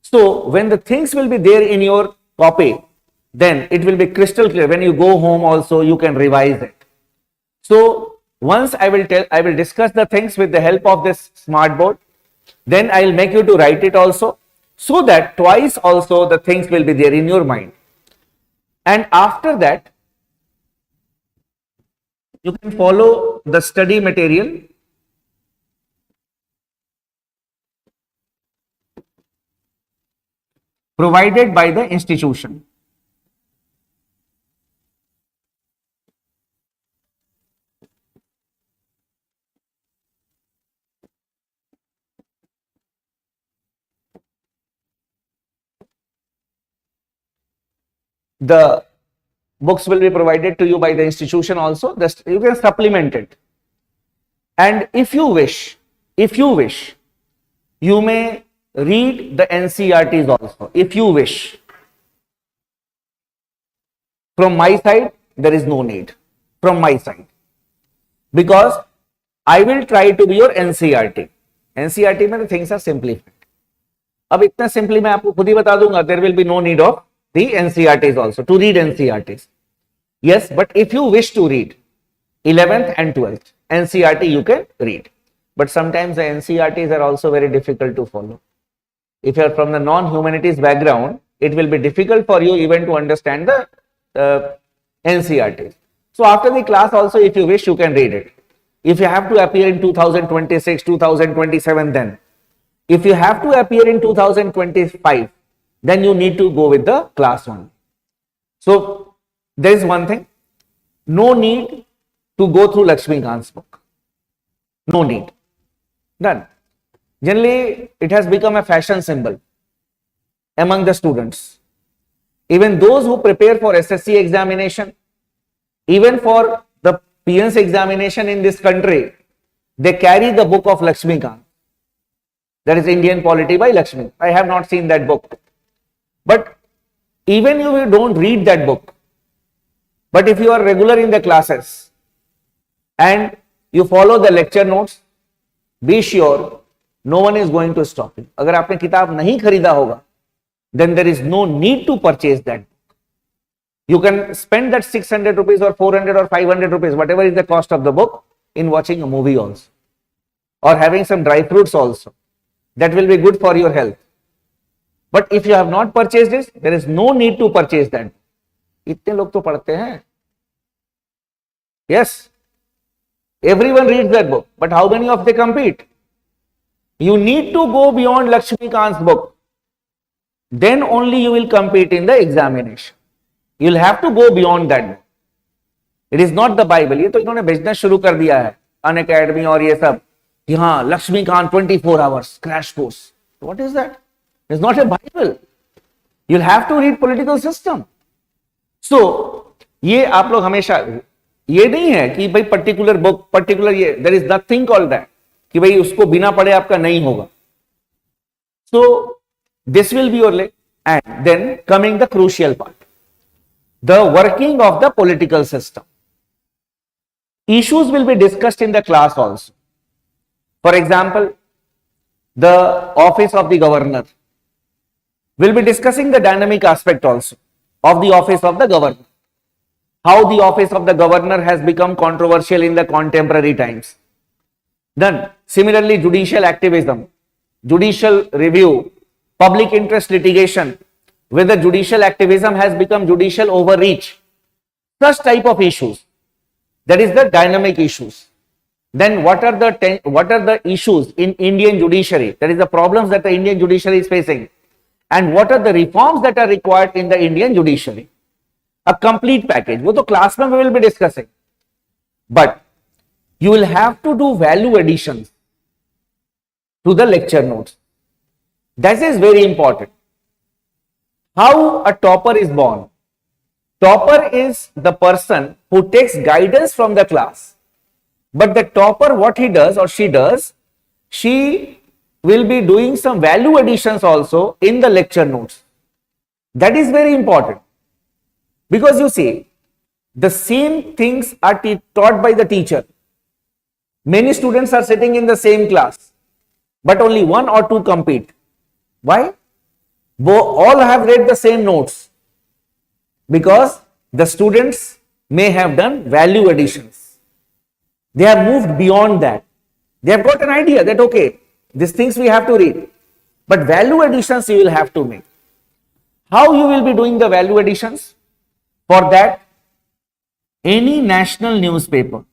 So when the things will be there in your copy, then it will be crystal clear. When you go home also, you can revise it. So once I will discuss the things with the help of this smart board. Then I will make you to write it also, so that twice also the things will be there in your mind. And after that, you can follow the study material provided by the institution. The books will be provided to you by the institution also. You can supplement it. And if you wish, you may read the NCERTs also, if you wish. From my side, there is no need. From my side. Because I will try to be your NCERT. NCERT में the things are simplified. अब इतना simply मैं आपको खुद ही बता दूंगा, there will be no need of the NCERTs also, to read NCERTs. Yes, but if you wish to read 11th and 12th, NCERT you can read. But sometimes the NCERTs are also very difficult to follow. If you are from the non-humanities background, it will be difficult for you even to understand the NCERTs. So after the class also, if you wish, you can read it. If you have to appear in 2026, 2027, then. If you have to appear in 2025, then you need to go with the class one. So there is one thing, no need to go through Lakshmikant's book. No need. Done. Generally, it has become a fashion symbol among the students. Even those who prepare for SSC examination, even for the PNS examination in this country, they carry the book of Lakshmikant. That is Indian Polity by Lakshmi. I have not seen that book. But even if you don't read that book, but if you are regular in the classes and you follow the lecture notes, be sure no one is going to stop you. अगर आपने किताब नहीं खरीदा होगा, then there is no need to purchase that book. You can spend that 600 rupees or 400 or 500 rupees, whatever is the cost of the book, in watching a movie also, or having some dry fruits also. That will be good for your health. But if you have not purchased this, there is no need to purchase that. इतने लोग तो पढ़ते हैं. Yes, everyone reads that book, but how many of they compete? You need to go beyond Lakshmikant's book. Then only you will compete in the examination. You will have to go beyond that book. It is not the Bible. ये तो इन्होंने business शुरू कर दिया है, Unacademy और ये सब कि हाँ Laxmikant 24 hours crash course. What is that? It's not a Bible. You'll have to read political system. So ये आप लोग हमेशा ये नहीं है कि भाई पर्टिकुलर बुक पर्टिकुलर ये there is nothing called that कि भाई उसको बिना पढ़े आपका नहीं होगा. So this will be your leg. And then coming the crucial part, the working of the political system. Issues will be discussed in the class also. For example, the office of the governor. We'll be discussing the dynamic aspect also of the office of the governor. How the office of the governor has become controversial in the contemporary times. Then, similarly, judicial activism, judicial review, public interest litigation, whether judicial activism has become judicial overreach, such type of issues. That is the dynamic issues. Then what are the issues in Indian judiciary? That is the problems that the Indian judiciary is facing. And what are the reforms that are required in the Indian judiciary? A complete package. वो तो class में we will be discussing. But you will have to do value additions to the lecture notes. That is very important. How a topper is born? Topper is the person who takes guidance from the class. But the topper, what he does or she does, she will be doing some value additions also in the lecture notes. That is very important. Because you see, the same things are taught by the teacher. Many students are sitting in the same class, but only one or two compete. Why? All have read the same notes. Because the students may have done value additions. They have moved beyond that. They have got an idea that, okay, these things we have to read. But value additions you will have to make. How you will be doing the value additions? For that, any national newspaper,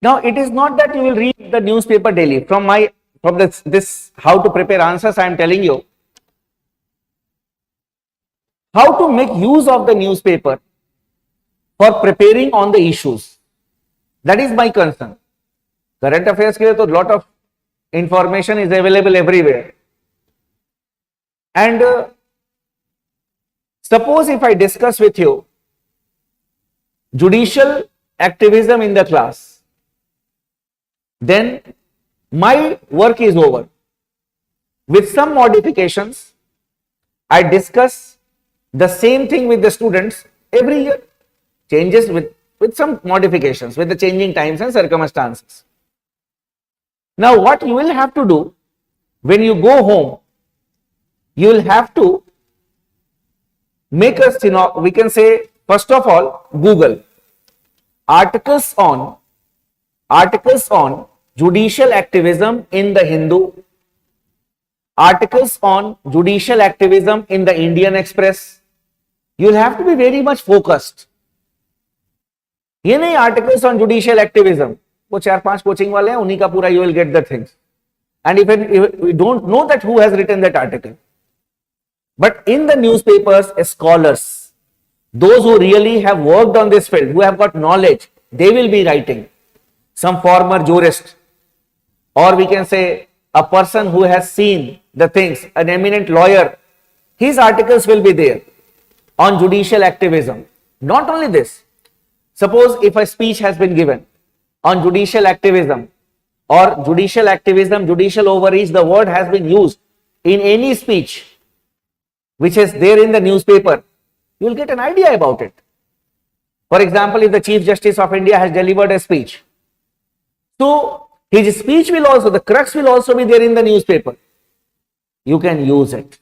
Now, it is not that you will read the newspaper daily. From this how to prepare answers, I am telling you how to make use of the newspaper for preparing on the issues. That is my concern. Current affairs के लिए तो lot of information is available everywhere. And suppose if I discuss with you judicial activism in the class, then my work is over. With some modifications, I discuss the same thing with the students every year. Changes with some modifications, with the changing times and circumstances. Now, what you will have to do when you go home, you will have to make a, we can say, first of all, Google articles on judicial activism in the Hindu, articles on judicial activism in the Indian Express. You will have to be very much focused. ये नहीं articles on judicial activism, वो 4-5 coaching वाले हैं, उन्हीं का पूरा you will get the things. And even if we don't know that who has written that article. But in the newspapers, scholars, those who really have worked on this field, who have got knowledge, they will be writing. Some former jurist, or we can say a person who has seen the things, an eminent lawyer, his articles will be there on judicial activism. Not only this, suppose if a speech has been given on judicial activism or judicial activism, judicial overreach, the word has been used in any speech which is there in the newspaper, you will get an idea about it. For example, if the Chief Justice of India has delivered a speech, so his speech will also, the crux will also be there in the newspaper. You can use it.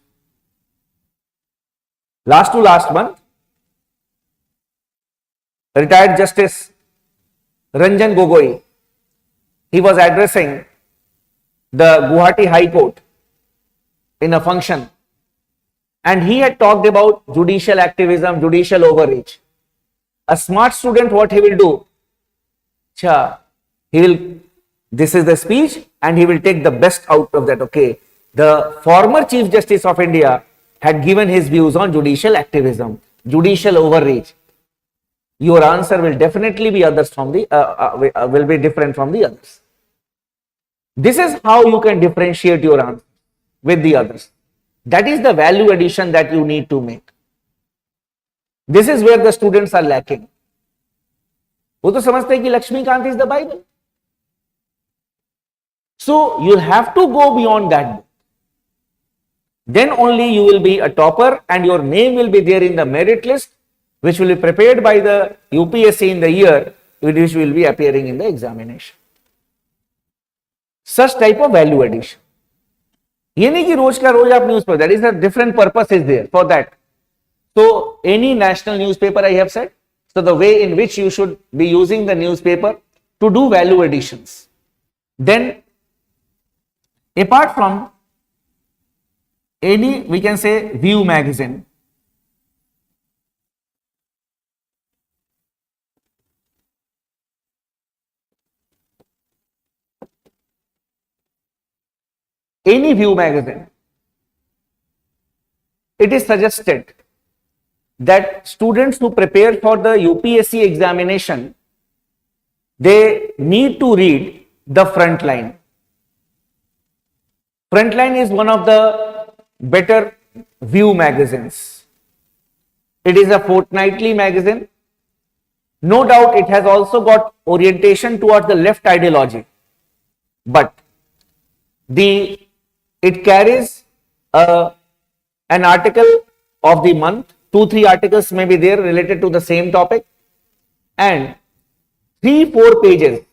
Last month, retired Justice Ranjan Gogoi, he was addressing the Guwahati High Court in a function, and he had talked about judicial activism, judicial overreach. A smart student, what he will do? This is the speech, and he will take the best out of that. Okay, the former Chief Justice of India had given his views on judicial activism, judicial overreach. Your answer will definitely be others from the will be different from the others. This is how you can differentiate your answer with the others. That is the value addition that you need to make. This is where the students are lacking. वो तो समझते हैं कि Laxmikant is the Bible. So you have to go beyond that book. Then only you will be a topper and your name will be there in the merit list, which will be prepared by the UPSC in the year, which will be appearing in the examination. Such type of value addition. ये नहीं कि रोज का रोज आप news पर, that is a different purpose is there for that. So any national newspaper I have said, so the way in which you should be using the newspaper to do value additions. Then apart from any, we can say, View magazine, any View magazine, it is suggested that students who prepare for the UPSC examination, they need to read the Frontline. Frontline is one of the better View magazines. It is a fortnightly magazine. No doubt it has also got orientation towards the left ideology, but it carries an article of the month. 2-3 articles may be there related to the same topic, and 3-4 pages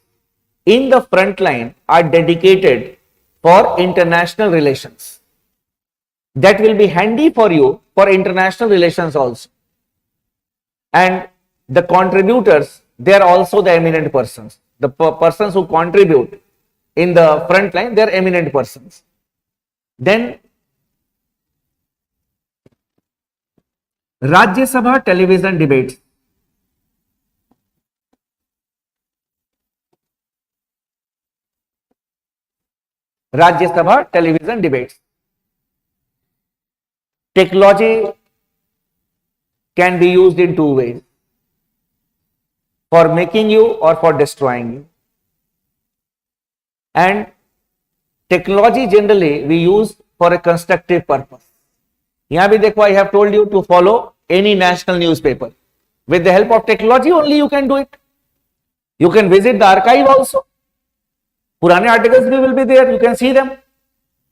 in the Frontline are dedicated for international relations. That will be handy for you for international relations also. And the contributors, they are also the eminent persons. The persons who contribute in the Frontline, they are eminent persons. Then Rajya Sabha television debates. Rajya Sabha television debates. Technology can be used in two ways, for making you or for destroying you. And technology generally we use for a constructive purpose. यहाँ भी देखो, I have told you to follow any national newspaper. With the help of technology only you can do it. You can visit the archive also. पुराने articles भी will be there, you can see them.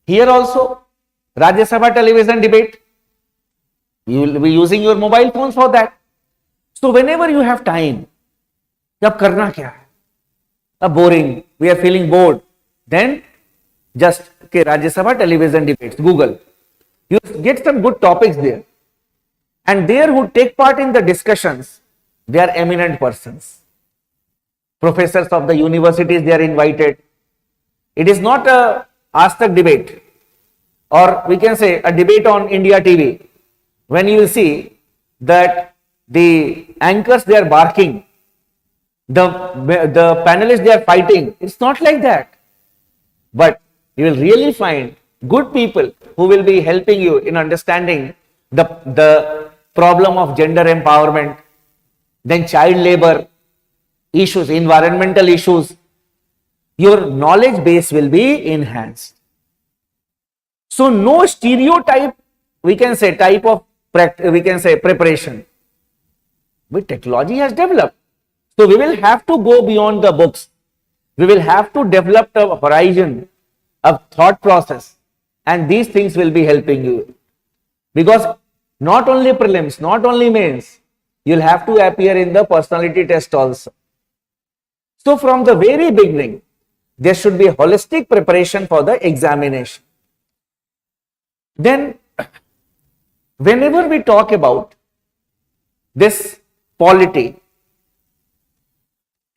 Here also, Rajya Sabha television debate. You will be using your mobile phones for that. So whenever you have time, अब करना क्या है? अब boring, we are feeling bored. Then just okay, Rajya Sabha television debates, Google. You get some good topics there. And there who take part in the discussions, they are eminent persons. Professors of the universities, they are invited. It is not a Ask Tak debate, or we can say a debate on India TV. When you will see that the anchors, they are barking, the panelists, they are fighting. It's not like that. But you will really find good people who will be helping you in understanding the problem of gender empowerment, then child labor issues, environmental issues. Your knowledge base will be enhanced. So no stereotype, we can say, type of preparation, which technology has developed. So we will have to go beyond the books. We will have to develop a horizon of thought process, and these things will be helping you. Because not only prelims, not only mains, you'll have to appear in the personality test also. So from the very beginning, there should be holistic preparation for the examination. Then, whenever we talk about this polity,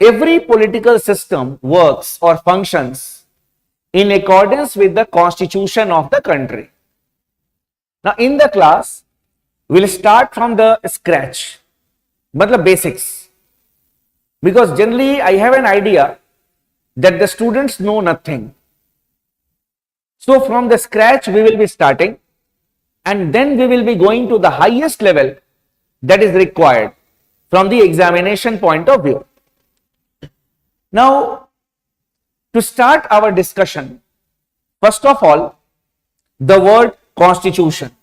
every political system works or functions in accordance with the constitution of the country. Now, in the class, we'll start from the scratch, matlab basics, because generally I have an idea that the students know nothing. So from the scratch we will be starting, and then we will be going to the highest level that is required from the examination point of view. Now, to start our discussion, first of all, the word constitution.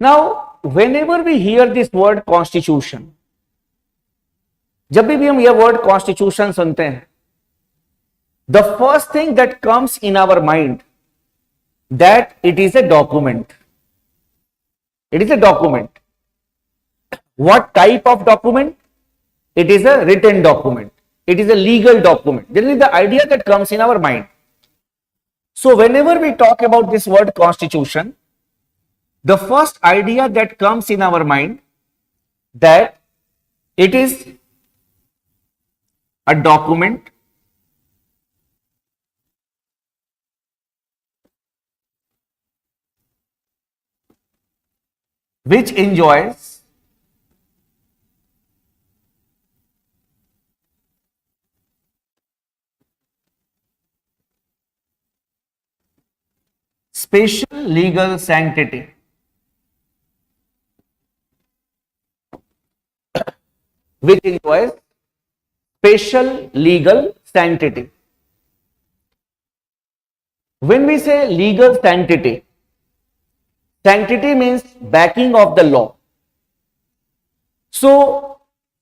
Now, whenever we hear this word constitution, जब भी हम यह word constitution सुनते हैं, the first thing that comes in our mind that it is a document. It is a document. What type of document? It is a written document. It is a legal document. Generally, the idea that comes in our mind. So, whenever we talk about this word constitution, the first idea that comes in our mind that it is a document which enjoys special legal sanctity. Which enjoys special legal sanctity. When we say legal sanctity, sanctity means backing of the law. So,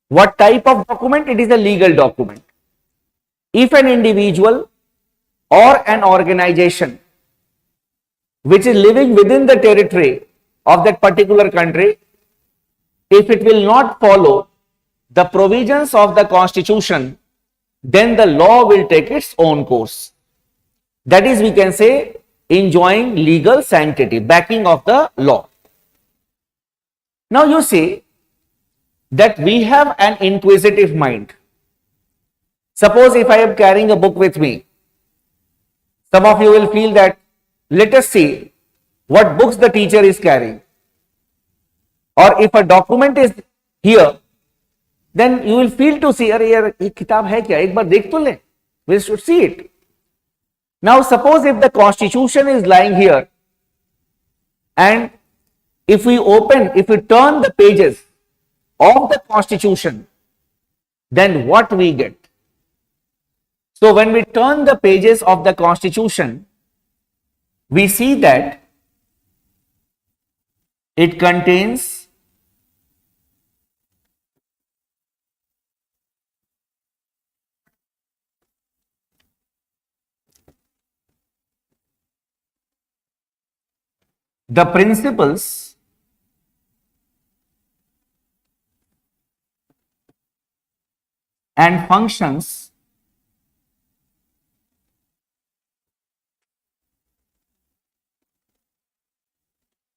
what type of document? It is a legal document. If an individual or an organization which is living within the territory of that particular country, if it will not follow the provisions of the constitution, then the law will take its own course. That is, we can say, enjoying legal sanctity, backing of the law. Now you see, that we have an inquisitive mind. Suppose if I am carrying a book with me, some of you will feel that let us see what books the teacher is carrying. Or if a document is here, then you will feel to see, अरे यार ये किताब है क्या, एक बार देख तो ले. We should see it. Now suppose if the constitution is lying here, and if we turn the pages of the constitution, then what we get? So when we turn the pages of the constitution, we see that it contains the principles and functions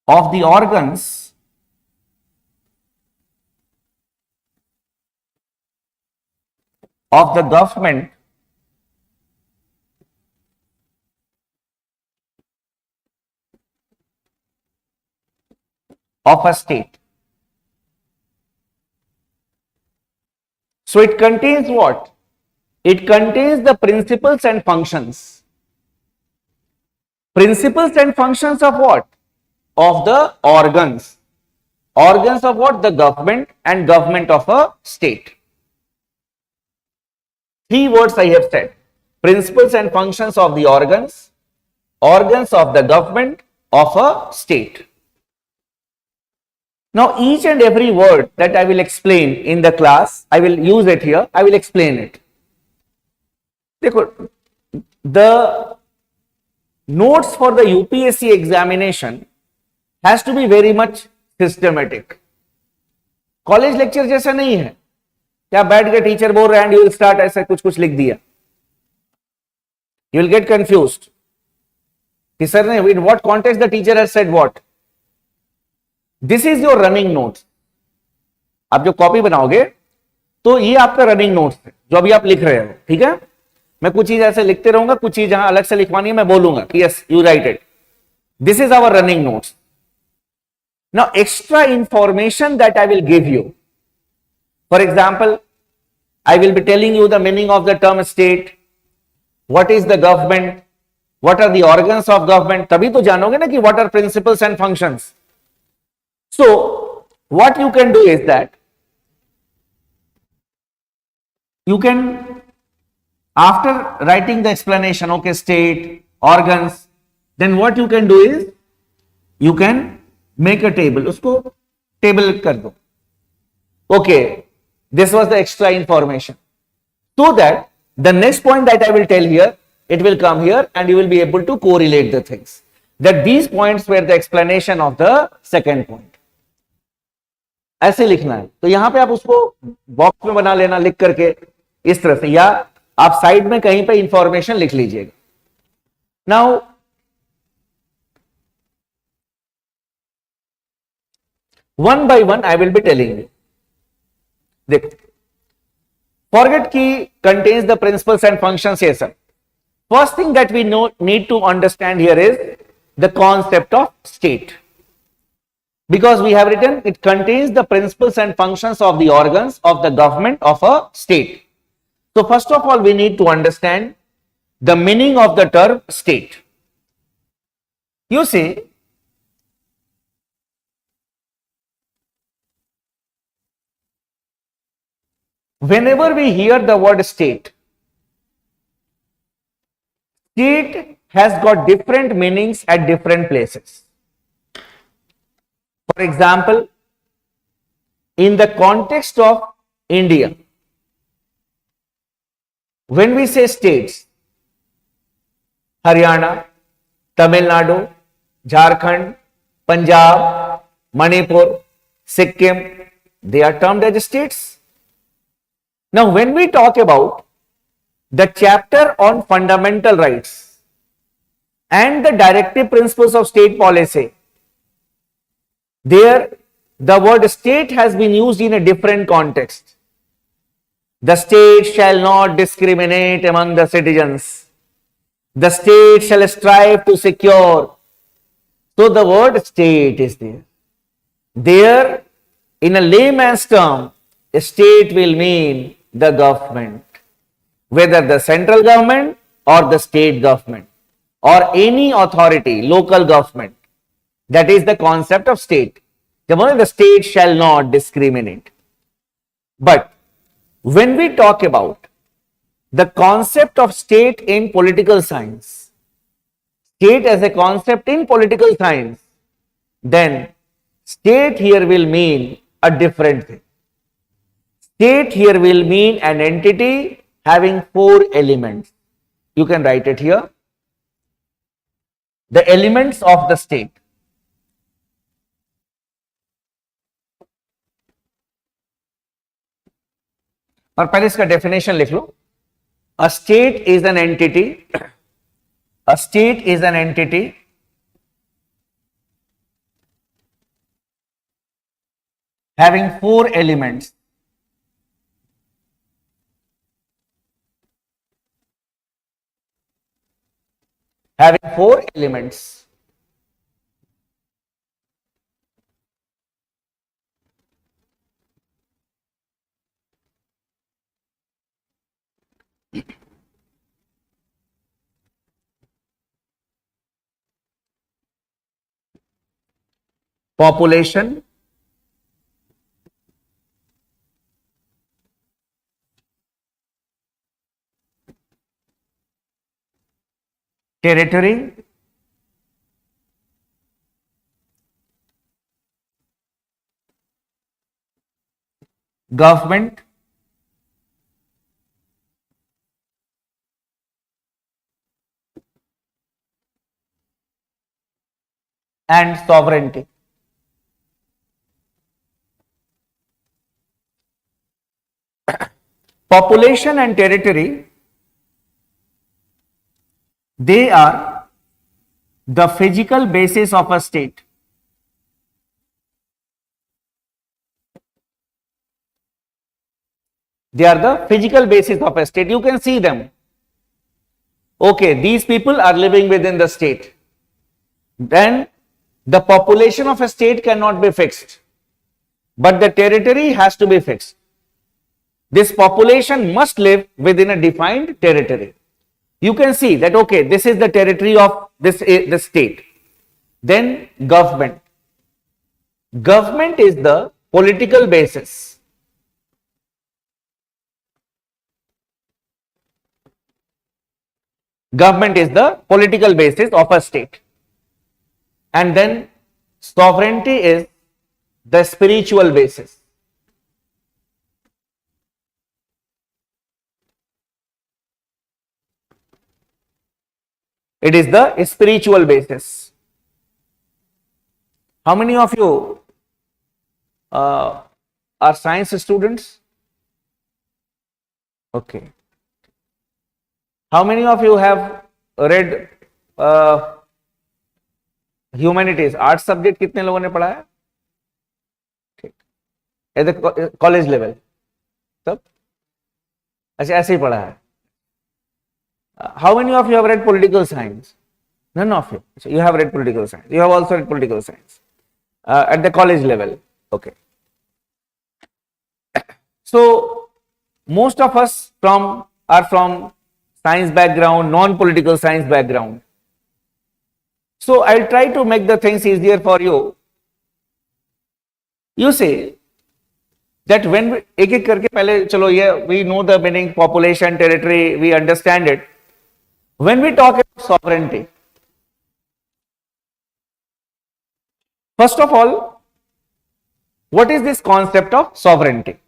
of the organs of the government of a state. So it contains what? It contains the principles and functions. Principles and functions of what? Of the organs. Organs of what? The government and government of a state. 3 words I have said. Principles and functions of the organs, organs of the government of a state. Now each and every word that I will explain in the class, I will use it here, I will explain it. The notes for the UPSC examination has to be very much systematic. College lecture जैसा नहीं है क्या बैठ के teacher बोल रहे हैं and you will start ऐसा कुछ लिख दिया. यू विल गेट कंफ्यूज्ड कि सर ने in what context the teacher has said what. This is your running notes. आप जो कॉपी बनाओगे तो ये आपका रनिंग नोट्स है जो अभी आप लिख रहे हो. ठीक है, मैं कुछ चीज ऐसे लिखते रहूंगा, कुछ चीज जहां अलग से लिखवानी है मैं बोलूंगा कि yes you write it. This is our running notes. Now extra information that I will give you, for example, I will be telling you the meaning of the term state, what is the government, what are the organs of government, तभी तो जानोगे ना कि what are principles and functions. So what you can do is that you can, after writing the explanation, okay, state, organs, then what you can do is you can make a table. उसको table कर दो. Okay, this was the extra information, so that the next point that I will tell here, it will come here and you will be able to correlate the things, that these points were the explanation of the second point. ऐसे लिखना है. तो यहां पे आप उसको box में बना लेना लिख करके इस तरह से, या आप साइड में कहीं पे इंफॉर्मेशन लिख लीजिएगा. Now one by one I will be telling you. देखो, forget key contains the principles and functions. Yes sir. First thing that we need to understand here is the concept of state, because we have written it contains the principles and functions of the organs of the government of a state. So first of all we need to understand the meaning of the term state. You see, whenever we hear the word state, state has got different meanings at different places. For example, in the context of India, when we say states, Haryana, Tamil Nadu, Jharkhand, Punjab, Manipur, Sikkim, they are termed as states. Now, when we talk about the chapter on fundamental rights and the directive principles of state policy, there the word state has been used in a different context. The state shall not discriminate among the citizens. The state shall strive to secure. So the word state is there. There, in a layman's term, a state will mean the government, whether the central government or the state government or any authority, local government. That is the concept of state. The state shall not discriminate. But when we talk about the concept of state in political science, state as a concept in political science, then state here will mean a different thing. State here will mean an entity having four elements. You can write it here. The elements of the state. और पहले इसका definition लिख लो. A state is an entity. A state is an entity having four elements. Having four elements. Population, territory, government, and sovereignty. Population and territory, they are the physical basis of a state. They are the physical basis of a state. You can see them. Okay, these people are living within the state. Then the population of a state cannot be fixed, but the territory has to be fixed. This population must live within a defined territory. You can see that, okay, this is the territory of this state. Then government. Government is the political basis. Government is the political basis of a state. And then sovereignty is the spiritual basis. It is the spiritual basis. How many of you are science students? Okay. How many of you have read humanities? Arts subject कितने लोगों ने पढ़ा है? ठीक. At the college level, सब? अच्छा ऐसे ही पढ़ा है. How many of you have read political science? None of you. So you have read political science. You have also read political science at the college level. Okay. So most of us are from science background, non-political science background. So I'll try to make the things easier for you. You see that when we एक करके पहले चलो ये we know the meaning population, territory, we understand it. When we talk about sovereignty, first of all, what is this concept of sovereignty?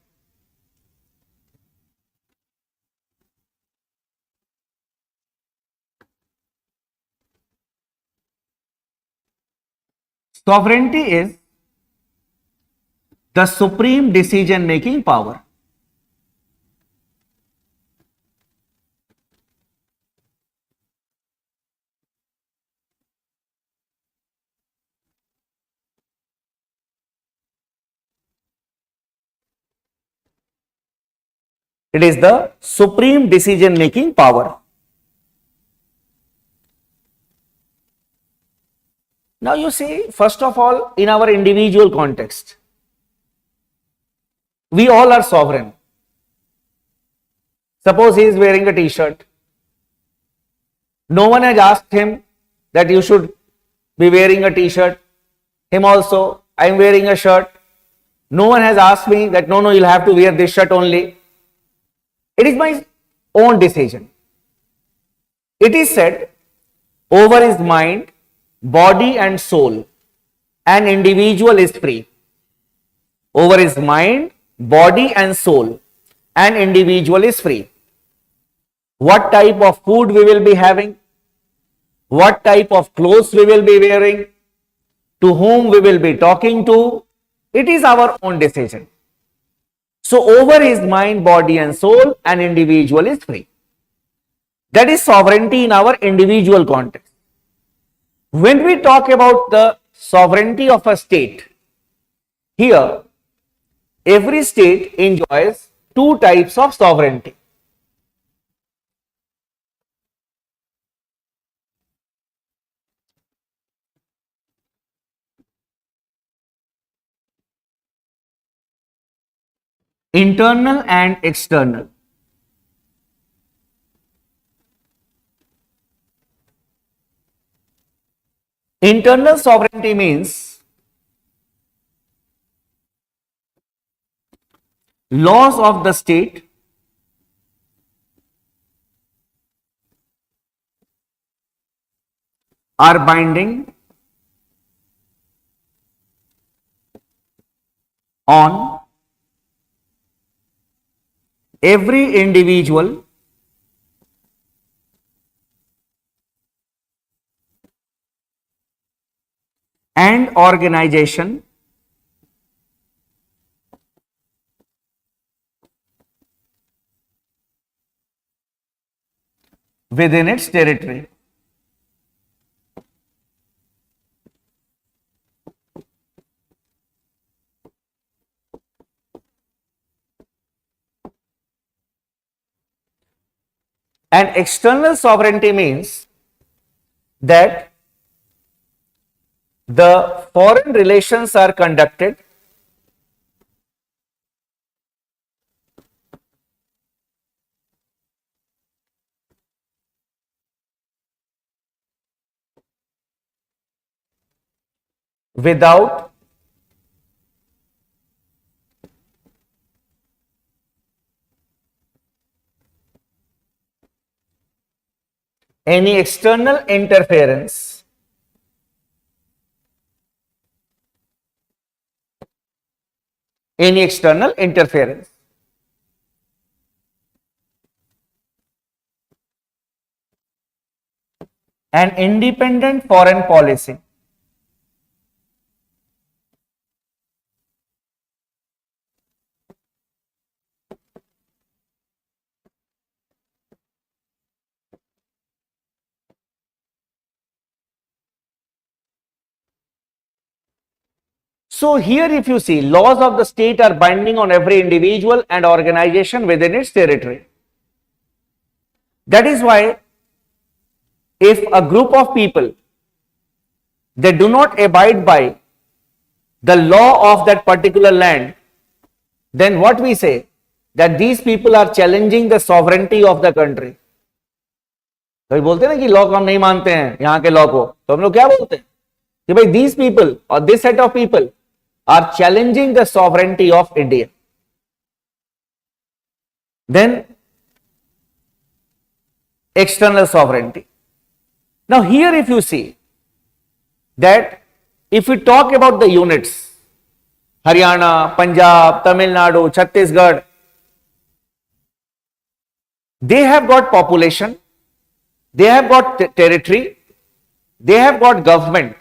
Sovereignty is the supreme decision making power. It is the supreme decision making power. Now you see, first of all, in our individual context, we all are sovereign. Suppose he is wearing a t-shirt. No one has asked him that you should be wearing a t-shirt. Him also, I am wearing a shirt. No one has asked me that no, you'll have to wear this shirt only. It is my own decision. It is said, over his mind, body and soul, an individual is free. Over his mind, body and soul, an individual is free. What type of food we will be having, what type of clothes we will be wearing, to whom we will be talking to, it is our own decision. So over his mind, body and soul, an individual is free. That is sovereignty in our individual context. When we talk about the sovereignty of a state, here every state enjoys two types of sovereignty. Internal and external. Internal sovereignty means laws of the state are binding on every individual and organization within its territory. And external sovereignty means that the foreign relations are conducted without any external interference an independent foreign policy So here if you see, laws of the state are binding on every individual and organization within its territory. That is why if a group of people, they do not abide by the law of that particular land, then what we say, that these people are challenging the sovereignty of the country. तो बोलते हैं ना कि law को हम नहीं मानते हैं, यहाँ के लॉ को, तो हम लोग क्या बोलते हैं कि भाई these people or this set of people are challenging the sovereignty of India. Then external sovereignty. Now here if you see that if we talk about the units, Haryana, Punjab, Tamil Nadu, Chhattisgarh, they have got population, they have got territory, they have got government.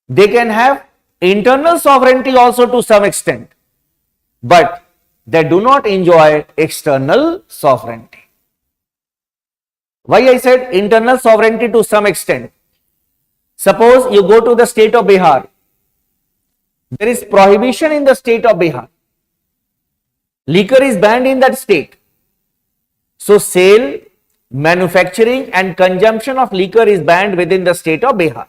They can have internal sovereignty also to some extent, but they do not enjoy external sovereignty. Why I said internal sovereignty to some extent? Suppose you go to the state of Bihar. There is prohibition in the state of Bihar. Liquor is banned in that state. So sale, manufacturing and consumption of liquor is banned within the state of Bihar.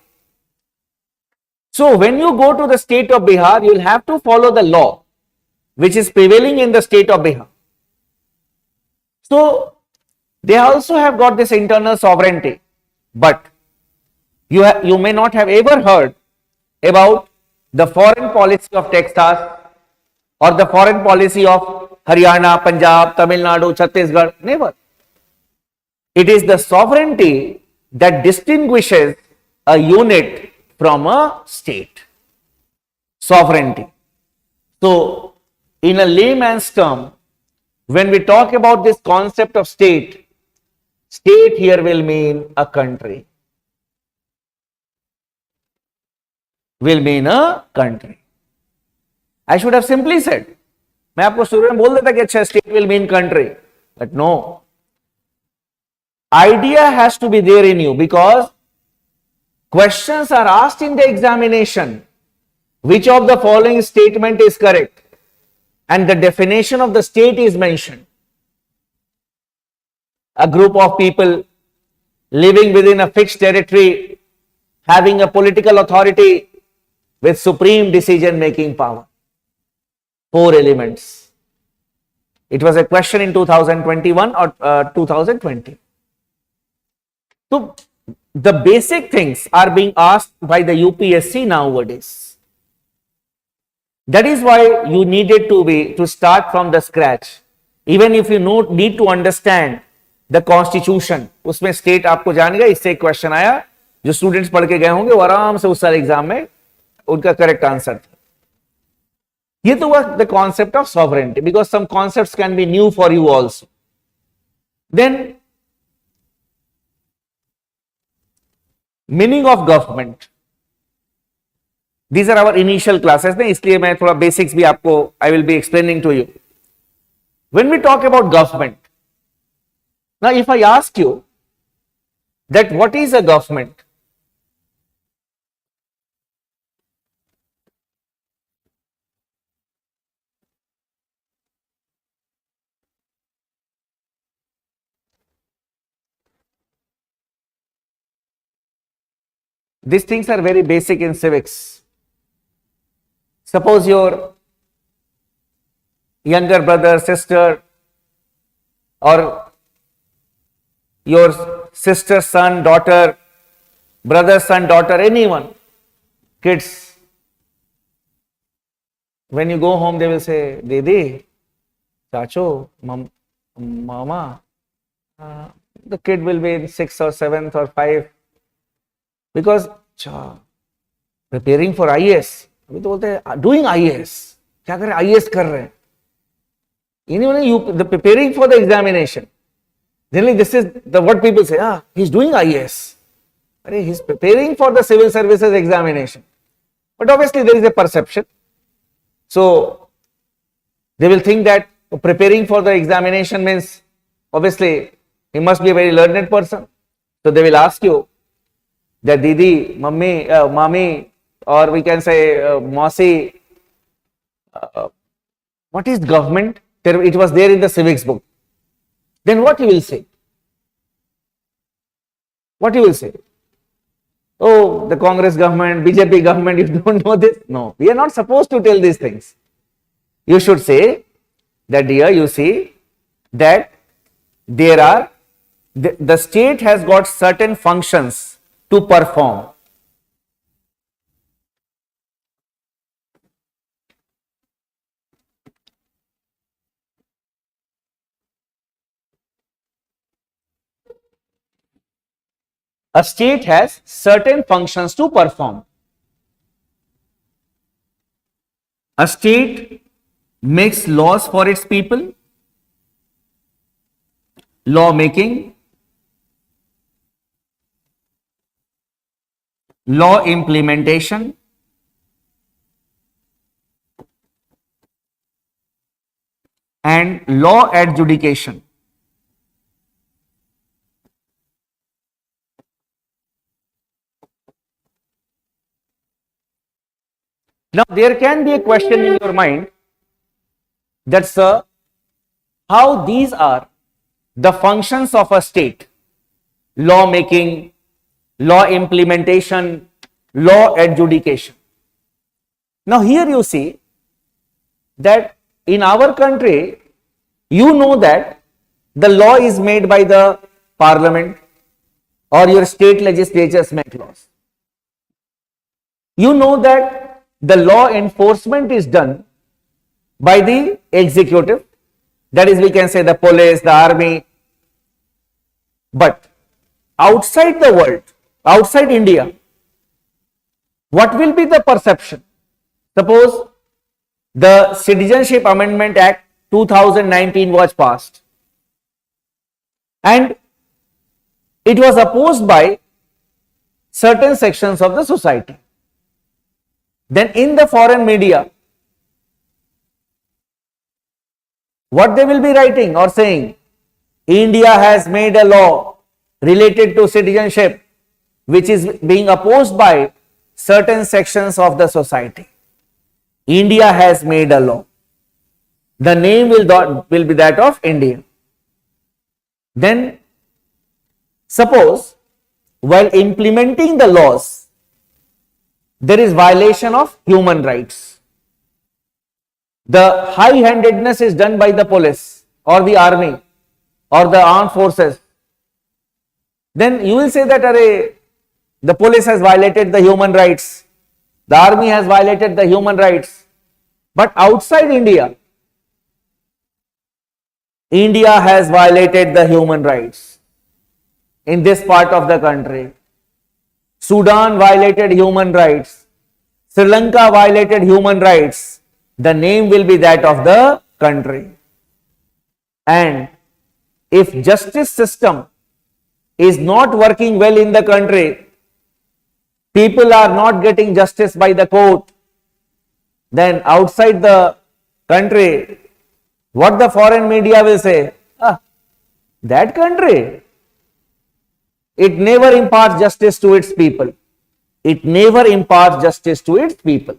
So when you go to the state of Bihar, you will have to follow the law which is prevailing in the state of Bihar. So they also have got this internal sovereignty, but you may not have ever heard about the foreign policy of Texas or the foreign policy of Haryana, Punjab, Tamil Nadu, Chhattisgarh. Never. It is the sovereignty that distinguishes a unit from a state. Sovereignty. So, in a layman's term, when we talk about this concept of state, state here will mean a country. Will mean a country. I should have simply said, मैं आपको शुरू में बोल देता कि अच्छा state will mean country, but no. Idea has to be there in you because questions are asked in the examination. Which of the following statement is correct? And the definition of the state is mentioned. A group of people living within a fixed territory, having a political authority with supreme decision making power. 4 elements. It was a question in 2021 or 2020. So the basic things are being asked by the UPSC nowadays. That is why you needed to start from the scratch. Even if you need to understand the constitution, उसमें state आपको जानेगा, इससे एक question आया, जो students पढ़ के गए होंगे वो आराम से उस सारे एग्जाम में उनका correct answer था. ये तो हुआ the concept of sovereignty, because some concepts can be new for you also. Then meaning of government. These are our initial classes. इसलिए मैं थोड़ा basics भी आपको I will be explaining to you. When we talk about government, now if I ask you that what is a government? These things are very basic in civics. Suppose your younger brother, sister, or your sister's son, daughter, brother's son, daughter, anyone, kids, when you go home, they will say, Didi, Chacho, Mama, the kid will be in 6th or 7th or 5th. Because preparing for IAS, अभी तो बोलते हैं doing IAS, क्या कर रहे हैं? IAS कर रहे हैं. The preparing for the examination. Generally, this is the what people say. He's doing IAS. He's preparing for the civil services examination. But obviously, there is a perception. So they will think that preparing for the examination means obviously he must be a very learned person. So they will ask you that Didi, Mummy, Mami, or we can say Mausi, what is government? It was there in the civics book. Then what you will say? What you will say? Oh, the Congress government, BJP government, you don't know this? No, we are not supposed to tell these things. You should say that, dear, you see that there are, the state has got certain functions to perform. A state has certain functions to perform. A state makes laws for its people, law making, law implementation, and law adjudication. Now, there can be a question in your mind that, sir, how these are the functions of a state: law making, law implementation, law adjudication. Now, here you see that in our country, you know that the law is made by the parliament or your state legislatures make laws. You know that the law enforcement is done by the executive, that is, we can say the police, the army. But outside the world, outside India, what will be the perception? Suppose the Citizenship Amendment Act 2019 was passed and it was opposed by certain sections of the society. Then in the foreign media, what they will be writing or saying? India has made a law related to citizenship which is being opposed by certain sections of the society. India has made a law. The name will be that of India. Then suppose while implementing the laws, there is violation of human rights. The high-handedness is done by the police or the army or the armed forces. Then you will say that the police has violated the human rights, the army has violated the human rights. But outside India, India has violated the human rights. In this part of the country, Sudan violated human rights, Sri Lanka violated human rights. The name will be that of the country. And if justice system is not working well in the country, people are not getting justice by the court, then outside the country, what the foreign media will say? That country, it never imparts justice to its people. It never imparts justice to its people.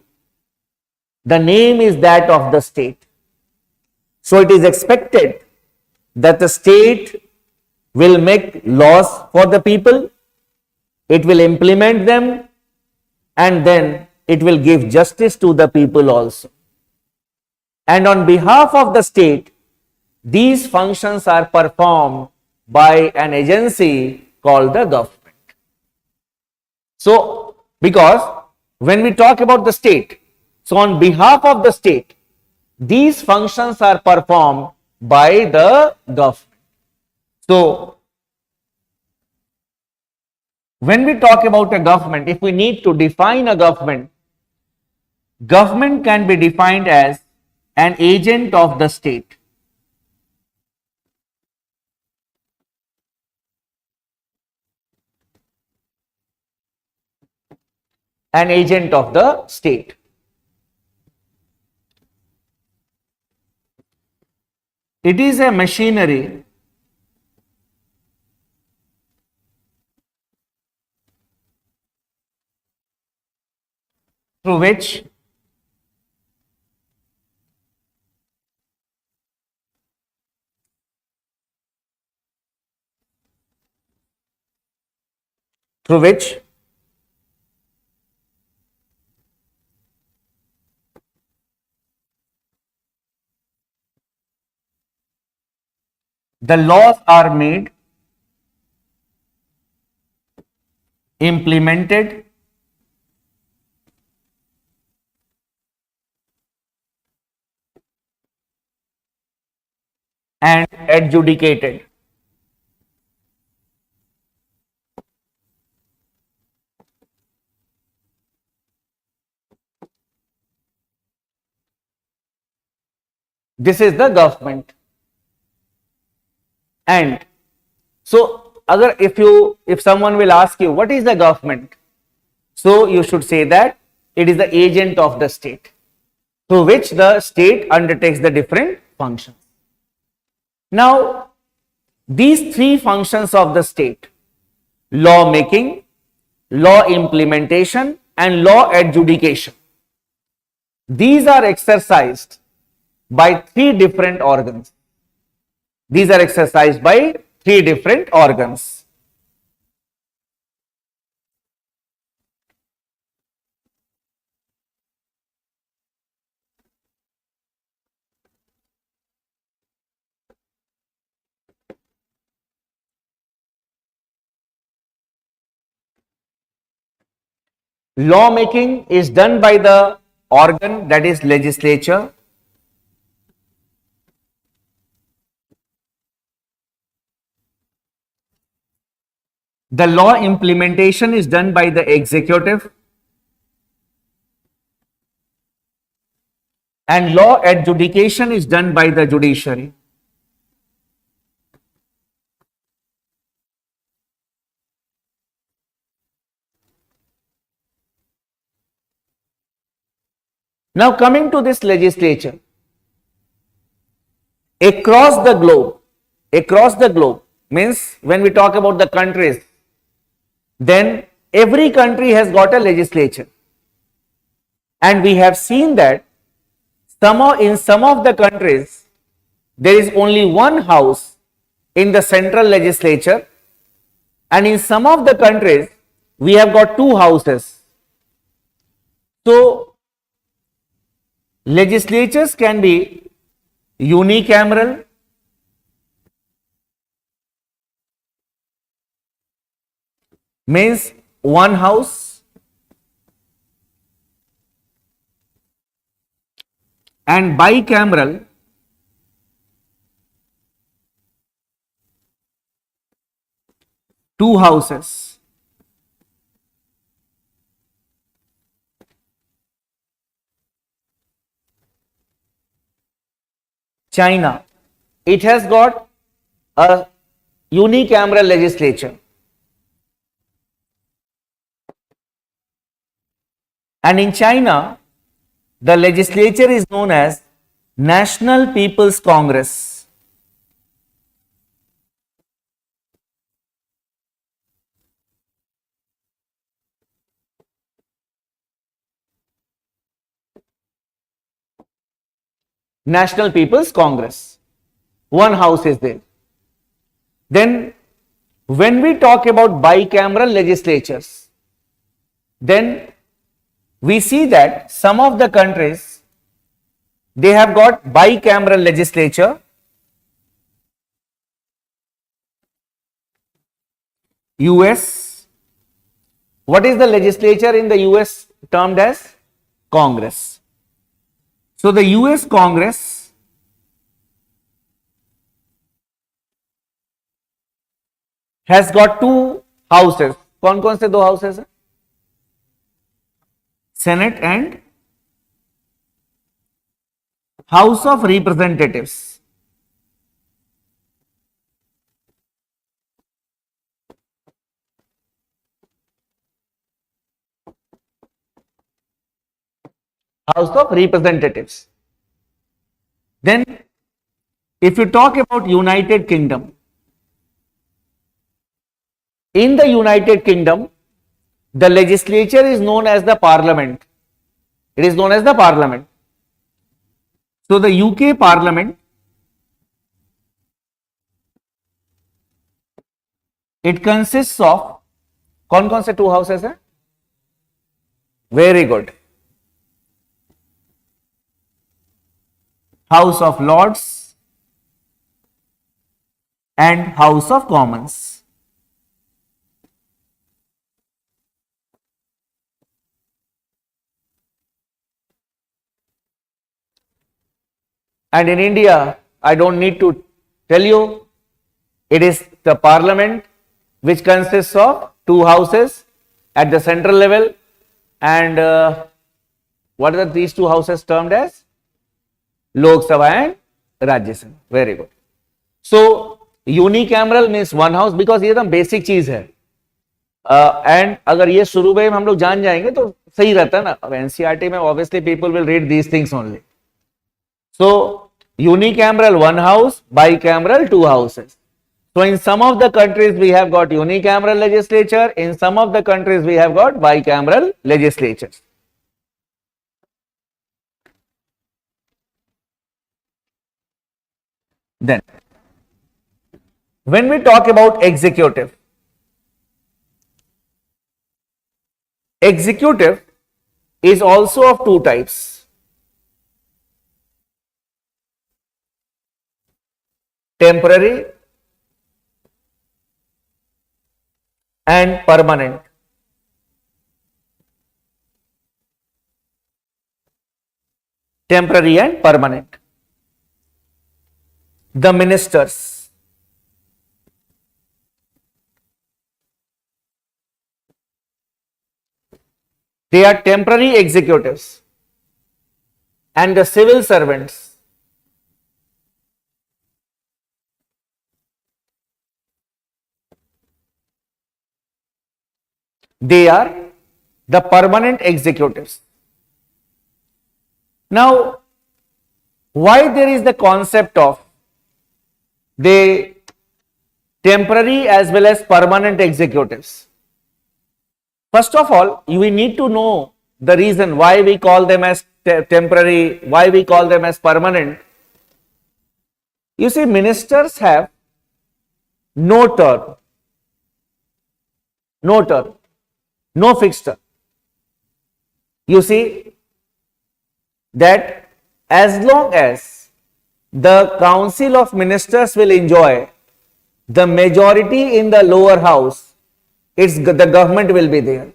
The name is that of the state. So it is expected that the state will make laws for the people, it will implement them, and then it will give justice to the people also. And on behalf of the state, these functions are performed by an agency called the government. So, because when we talk about the state, so on behalf of the state, these functions are performed by the government. So, when we talk about a government, if we need to define a government, government can be defined as an agent of the state. An agent of the state. It is a machinery through which the laws are made, implemented, and adjudicated. This is the government. And so, if someone will ask you what is the government, so you should say that it is the agent of the state through which the state undertakes the different functions. Now, these three functions of the state, law making, law implementation, and law adjudication, these are exercised by three different organs. These are exercised by three different organs. Lawmaking is done by the organ that is legislature. The law implementation is done by the executive. And law adjudication is done by the judiciary. Now coming to this legislature, across the globe means when we talk about the countries, then every country has got a legislature. And we have seen that in some of the countries, there is only one house in the central legislature, and in some of the countries, we have got two houses. So, legislatures can be unicameral, means one house, and bicameral, two houses. China, it has got a unicameral legislature. And in China, the legislature is known as National People's Congress. National People's Congress. One house is there. Then, when we talk about bicameral legislatures, then we see that some of the countries, they have got bicameral legislature. US, what is the legislature in the US termed as? Congress. So the US Congress has got two houses. कौन-कौन से दो houses हैं? Senate and House of Representatives. House of Representatives. Then, if you talk about United Kingdom, in the United Kingdom, the legislature is known as the Parliament. It is known as the Parliament. So, the UK Parliament, it consists of कौन-कौन से two houses हैं? Very good. House of Lords and House of Commons. And in India, I don't need to tell you, it is the Parliament which consists of two houses at the central level, and what are these two houses termed as? Lok Sabha and Rajya Sabha. Very good. So unicameral means one house, because ये तो basic चीज है, and अगर ये शुरू में हम लोग जान जाएंगे तो सही रहता है ना. अब NCERT में obviously people will read these things only. So unicameral one house, bicameral two houses. So in some of the countries we have got unicameral legislature, in some of the countries we have got bicameral legislatures. Then When we talk about executive, executive is also of two types: temporary and permanent. Temporary and permanent. The ministers, they are temporary executives, and the civil servants, they are the permanent executives. Now, why there is the concept of the temporary as well as permanent executives? First of all, we need to know the reason why we call them as temporary, why we call them as permanent. You see, ministers have no term, no fixed term. You see that as long as the council of ministers will enjoy the majority in the lower house, the government will be there.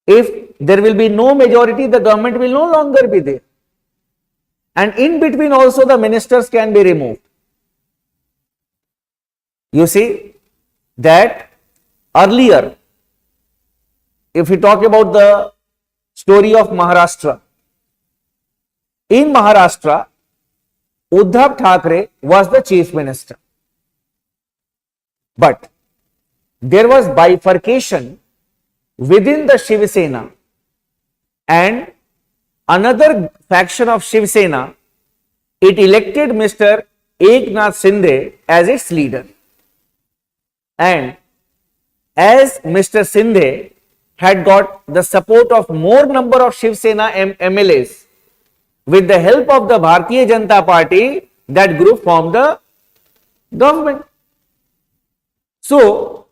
If there will be no majority, the government will no longer be there. And in between also the ministers can be removed. You see that earlier, if we talk about the story of Maharashtra, in Maharashtra, Uddhav Thackeray was the chief minister. But there was bifurcation within the Shiv Sena, and another faction of Shiv Sena, it elected Mr. Eknath Shinde as its leader. And as Mr. Shinde had got the support of more number of Shiv Sena MLAs, with the help of the Bharatiya Janata Party, that group formed the government. So,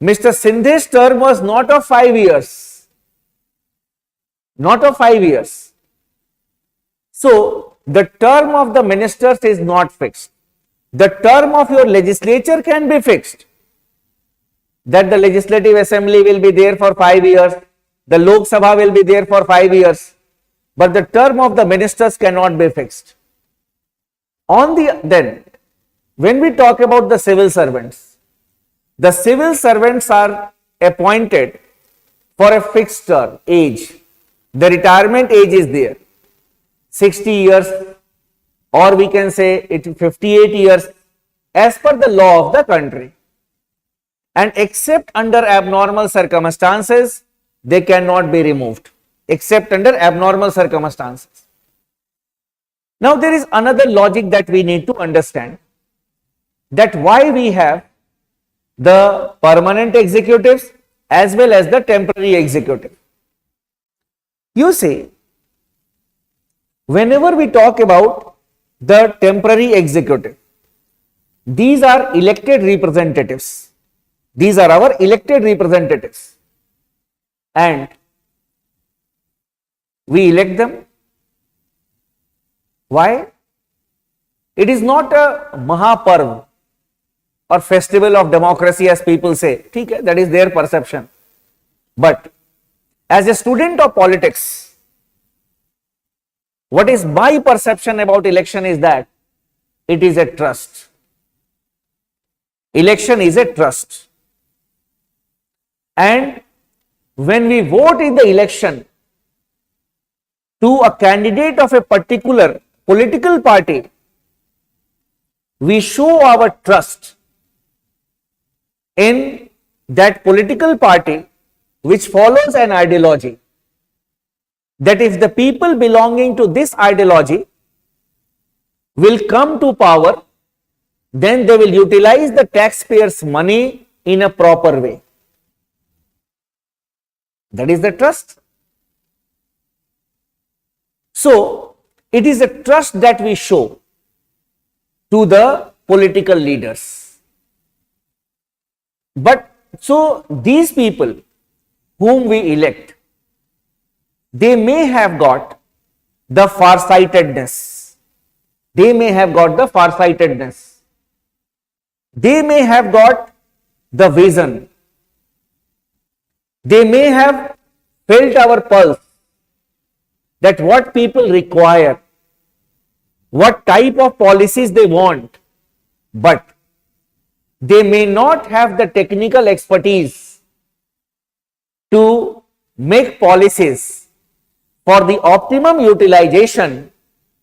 Mr. Sindhe's term was not of 5 years. Not of 5 years. So, the term of the ministers is not fixed. The term of your legislature can be fixed. That the legislative assembly will be there for 5 years, the Lok Sabha will be there for 5 years, but the term of the ministers cannot be fixed. Then, when we talk about the civil servants are appointed for a fixed term, age. The retirement age is there, 60 years, or we can say it 58 years, as per the law of the country. And except under abnormal circumstances, they cannot be removed, except under abnormal circumstances. Now, there is another logic that we need to understand, that why we have the permanent executives as well as the temporary executive. You see, whenever we talk about the temporary executive, these are elected representatives. These are our elected representatives. And we elect them. Why? It is not a Mahaparv or festival of democracy, as people say. Okay, that is their perception. But as a student of politics, what is my perception about election is that it is a trust. Election is a trust. And when we vote in the election to a candidate of a particular political party, we show our trust in that political party which follows an ideology, that if the people belonging to this ideology will come to power, then they will utilize the taxpayers' money in a proper way. That is the trust. So, it is a trust that we show to the political leaders. But so these people whom we elect, they may have got the farsightedness. They may have got the farsightedness. They may have got the vision. They may have felt our pulse, that what people require, what type of policies they want, but they may not have the technical expertise to make policies for the optimum utilization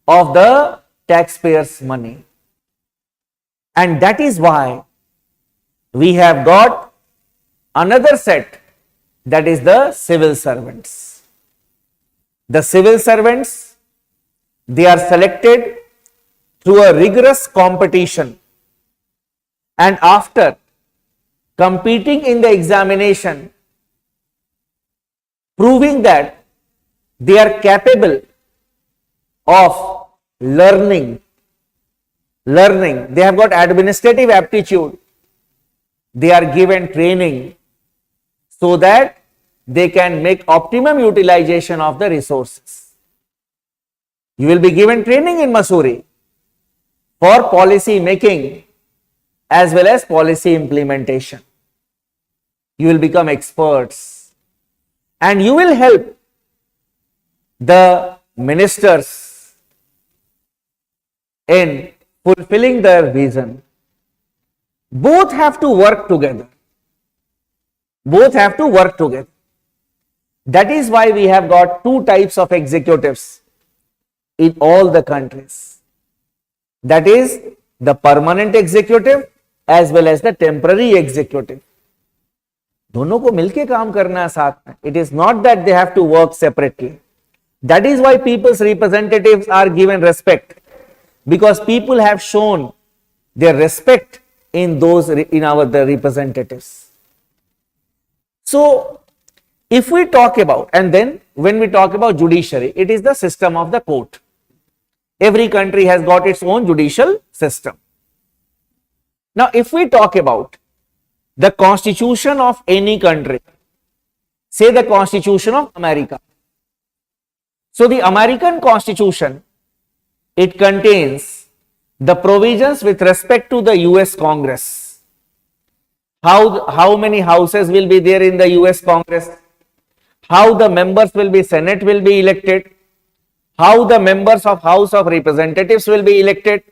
of the taxpayers' money. And that is why we have got another set, that is the civil servants. The civil servants, they are selected through a rigorous competition, and after competing in the examination, proving that they are capable of learning, they have got administrative aptitude, they are given training so that they can make optimum utilization of the resources. You will be given training in Mussoorie for policy making as well as policy implementation. You will become experts and you will help the ministers in fulfilling their vision. Both have to work together. Both have to work together. That is why we have got two types of executives in all the countries. That is the permanent executive as well as the temporary executive. दोनों को मिलके काम करना है साथ में. It is not that they have to work separately. That is why people's representatives are given respect, because people have shown their respect in the representatives. So if we talk about, and then when we talk about judiciary, it is the system of the court. Every country has got its own judicial system. Now if we talk about the constitution of any country, say the constitution of America. So the American constitution, it contains the provisions with respect to the US Congress. How many houses will be there in the US Congress? How the members will be, Senate will be elected? How the members of House of Representatives will be elected?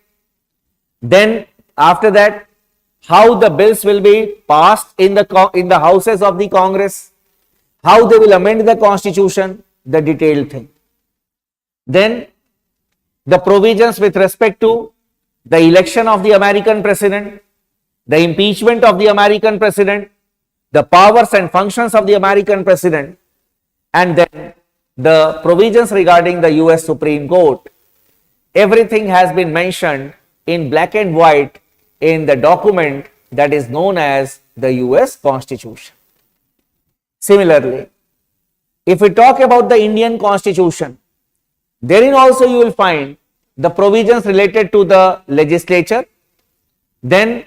Then after that, how the bills will be passed in the houses of the Congress, how they will amend the constitution, the detailed thing. Then the provisions with respect to the election of the American president, the impeachment of the American president, the powers and functions of the American president, and then the provisions regarding the US Supreme Court. Everything has been mentioned in black and white in the document that is known as the US Constitution. Similarly, if we talk about the Indian Constitution, therein also you will find the provisions related to the legislature, then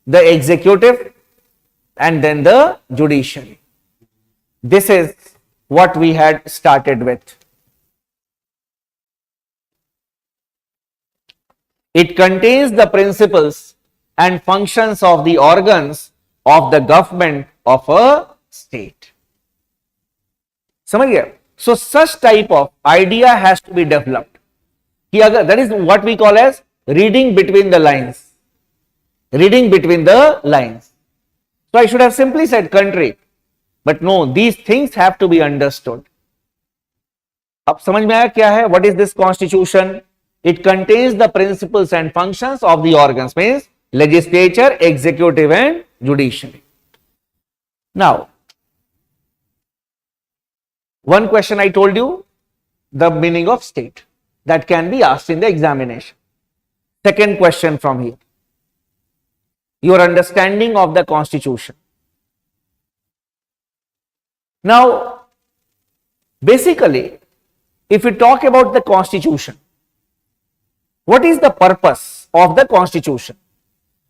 the executive, and then the judiciary. This is what we had started with. It contains the principles and functions of the organs of the government of a state. समझ गया? So such type of idea has to be developed. That is what we call as reading between the lines. Reading between the lines. So I should have simply said country, but no, these things have to be understood. अब समझ में आया क्या है? What is this constitution? It contains the principles and functions of the organs, means legislature, executive, and judiciary. Now, one question I told you, the meaning of state, that can be asked in the examination. Second question from here, your understanding of the constitution. Now, basically, if we talk about the constitution, what is the purpose of the constitution?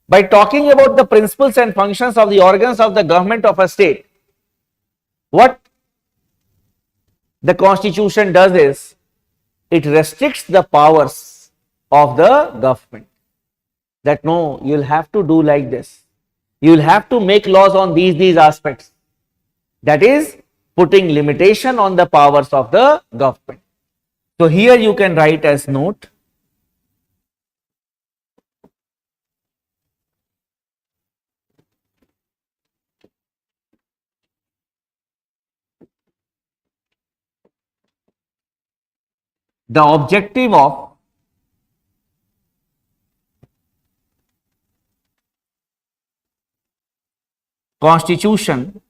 by talking about the principles and functions of the organs of the government of a state, what the constitution does is it restricts the powers of the government. That no, you'll have to do like this. You'll have to make laws on these aspects. That is putting limitation on the powers of the government. So here you can write as note, the objective of constitution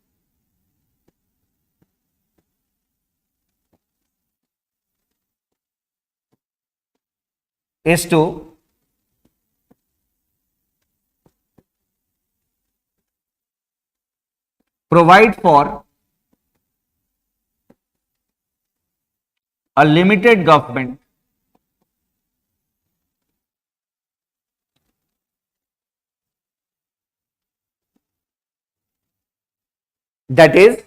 is to provide for a limited government that is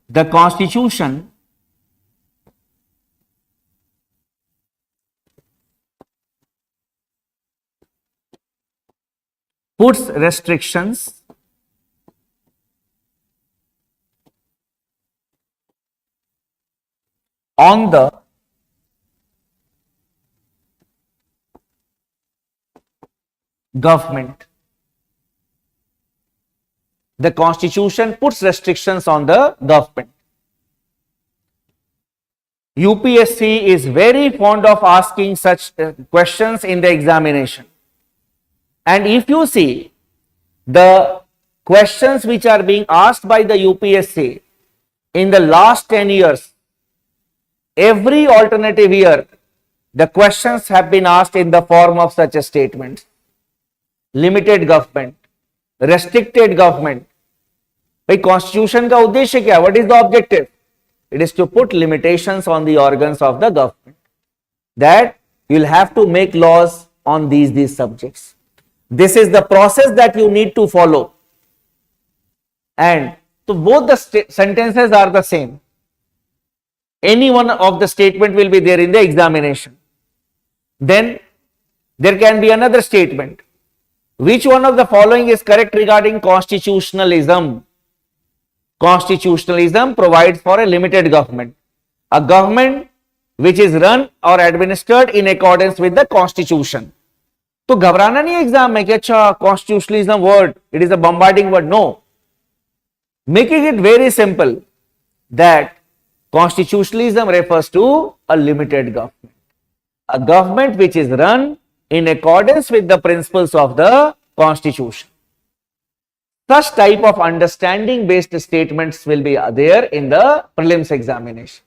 the constitution puts restrictions on the government. The constitution puts restrictions on the government. UPSC is very fond of asking such questions in the examination. And if you see the questions which are being asked by the UPSC in the last 10 years, every alternative year, the questions have been asked in the form of such a statement. Limited government, restricted government. भाई constitution का उद्देश्य क्या? What is the objective? It is to put limitations on the organs of the government. That you will have to make laws on these subjects. This is the process that you need to follow. And so both the sentences are the same. Any one of the statement will be there in the examination. Then there can be another statement. Which one of the following is correct regarding constitutionalism? Constitutionalism provides for a limited government. A government which is run or administered in accordance with the constitution. तो घबराना नहीं exam में कि अच्छा constitutionalism word, it is a bombarding word. No. Making it very simple that constitutionalism refers to a limited government. A government which is run in accordance with the principles of the constitution. Such type of understanding based statements will be there in the prelims examination.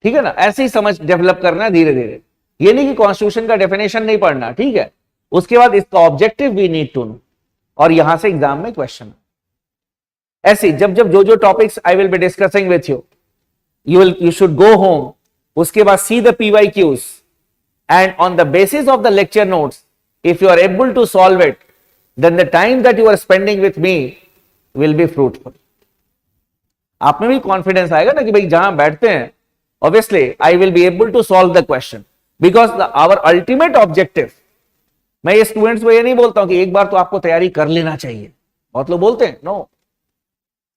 ठीक है ना? ऐसे ही समझ develop करना धीरे धीरे. ये नहीं कि कॉन्स्टिट्यूशन का डेफिनेशन नहीं पढ़ना, ठीक है, उसके बाद इसका objective we need to know, और यहां से एग्जाम में क्वेश्चन. ऐसे जब जो topics I will be discussing with you, you should go home, उसके बाद see the PYQs, and on the basis of the lecture notes, if you are able to solve it, then the time that you are spending with me will be fruitful. आप में भी confidence आएगा ना कि भाई जहां बैठते हैं, obviously I will be able to solve the question, because our ultimate objective, मैं ये स्टूडेंट्स को ये नहीं बोलता हूं कि एक बार तो आपको तैयारी कर लेना चाहिए, बहुत लोग बोलते हैं, no,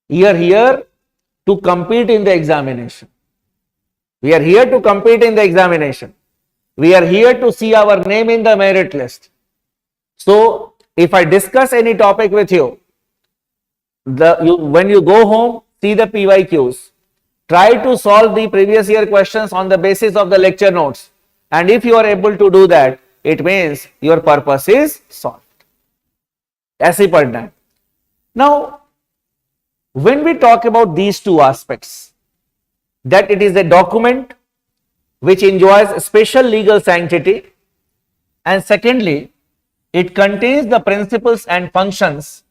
you are here to compete in the examination. We are here to compete in the examination. We are here to see our name in the merit list. So, if I discuss any topic with you, when you go home, see the PYQs. Try to solve the previous year questions on the basis of the lecture notes. And if you are able to do that, it means your purpose is solved. ऐसे ही पढ़ना है. Now, when we talk about these two aspects, that it is a document which enjoys special legal sanctity, and secondly, it contains the principles and functions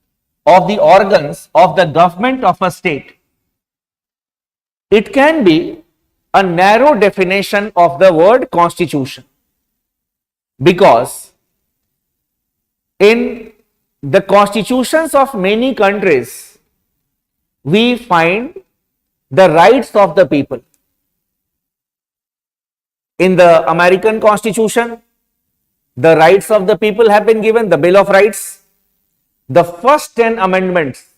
of the organs of the government of a state. It can be a narrow definition of the word constitution, because in the constitutions of many countries we find the rights of the people. In the American Constitution, the rights of the people have been given, the Bill of Rights. The first 10 amendments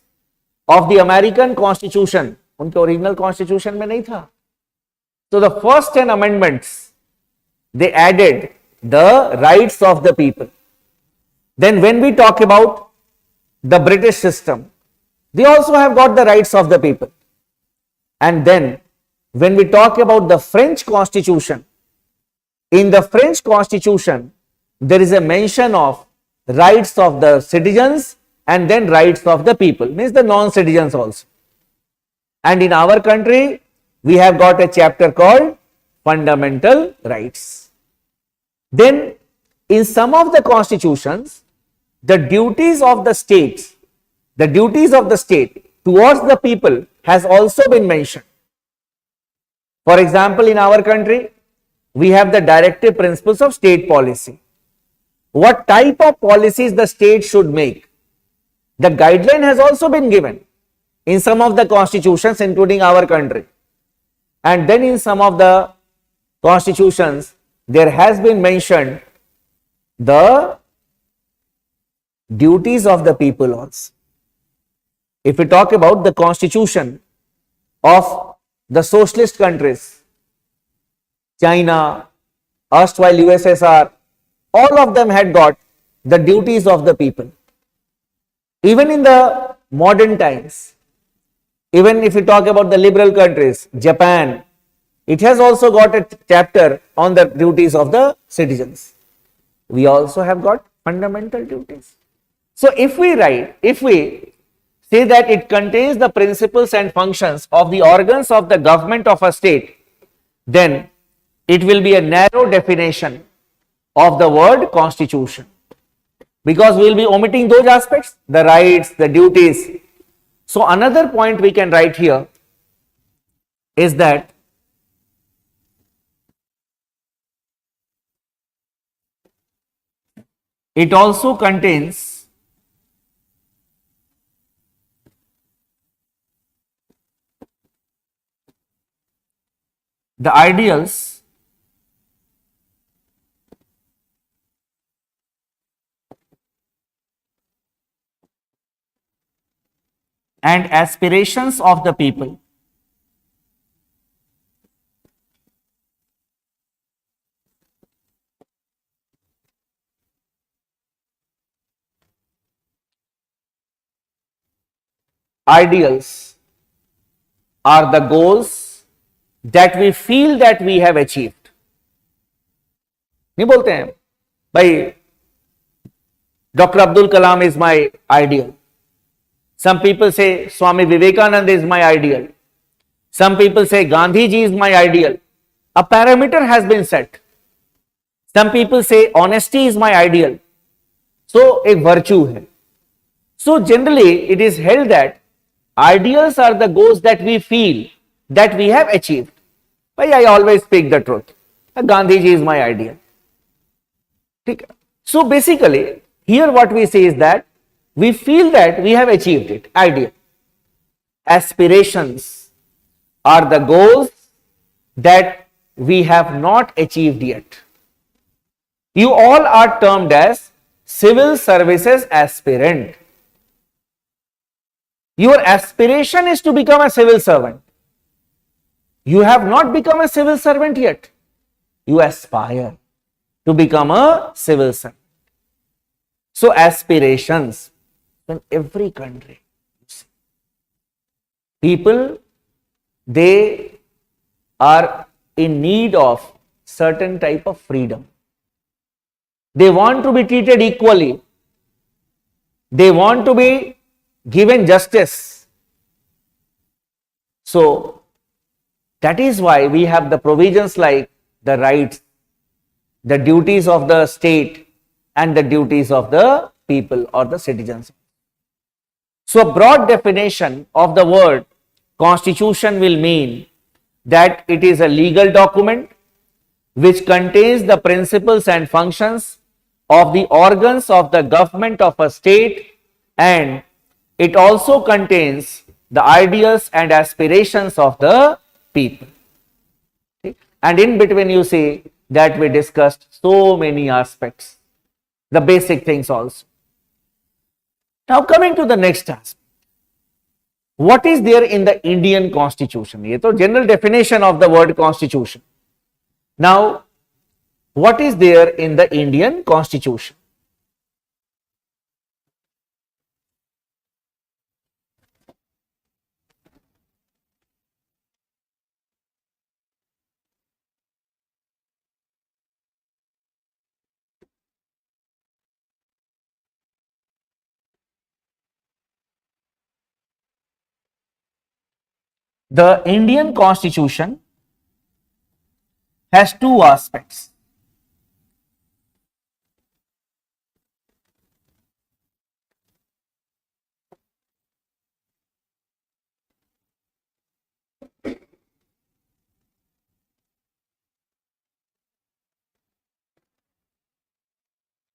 of the American Constitution, उनके original Constitution में नहीं था. So the first 10 amendments, they added the rights of the people. Then when we talk about the British system, they also have got the rights of the people. And then when we talk about the French Constitution, in the French Constitution, there is a mention of rights of the citizens and then rights of the people, means the non-citizens also. And in our country, we have got a chapter called Fundamental Rights. Then in some of the constitutions, the duties of the states, towards the people has also been mentioned. For example, in our country, we have the directive principles of state policy. What type of policies the state should make? The guideline has also been given in some of the constitutions, including our country. And then in some of the constitutions, there has been mentioned the duties of the people also. If we talk about the constitution of the socialist countries, China, erstwhile USSR, all of them had got the duties of the people. Even in the modern times, even if we talk about the liberal countries, Japan, it has also got a chapter on the duties of the citizens. We also have got fundamental duties. So if we say that it contains the principles and functions of the organs of the government of a state, then it will be a narrow definition of the word constitution, because we will be omitting those aspects, the rights, the duties. So another point we can write here is that it also contains the ideals and aspirations of the people. Ideals are the goals that we feel that we have achieved. नहीं बोलते हैं भाई Dr. Abdul Kalam is my ideal. Some people say Swami Vivekananda is my ideal. Some people say Gandhi ji is my ideal. A parameter has been set. Some people say honesty is my ideal. So एक virtue है. So generally it is held that ideals are the goals that we feel that we have achieved. But I always speak the truth. Gandhi ji is my ideal. So basically here what we say is that we feel that we have achieved it, ideal. Aspirations are the goals that we have not achieved yet. You all are termed as civil services aspirant. Your aspiration is to become a civil servant. You have not become a civil servant yet. You aspire to become a civil servant. So aspirations in every country, people, they are in need of certain type of freedom. They want to be treated equally. They want to be given justice. So that is why we have the provisions like the rights, the duties of the state and the duties of the people or the citizens. So a broad definition of the word constitution will mean that it is a legal document which contains the principles and functions of the organs of the government of a state, and it also contains the ideas and aspirations of the people. Okay? And in between you see that we discussed so many aspects, the basic things also. Now coming to the next aspect, what is there in the Indian constitution? ये तो general definition of the word constitution. Now, what is there in the Indian constitution? The Indian constitution has two aspects.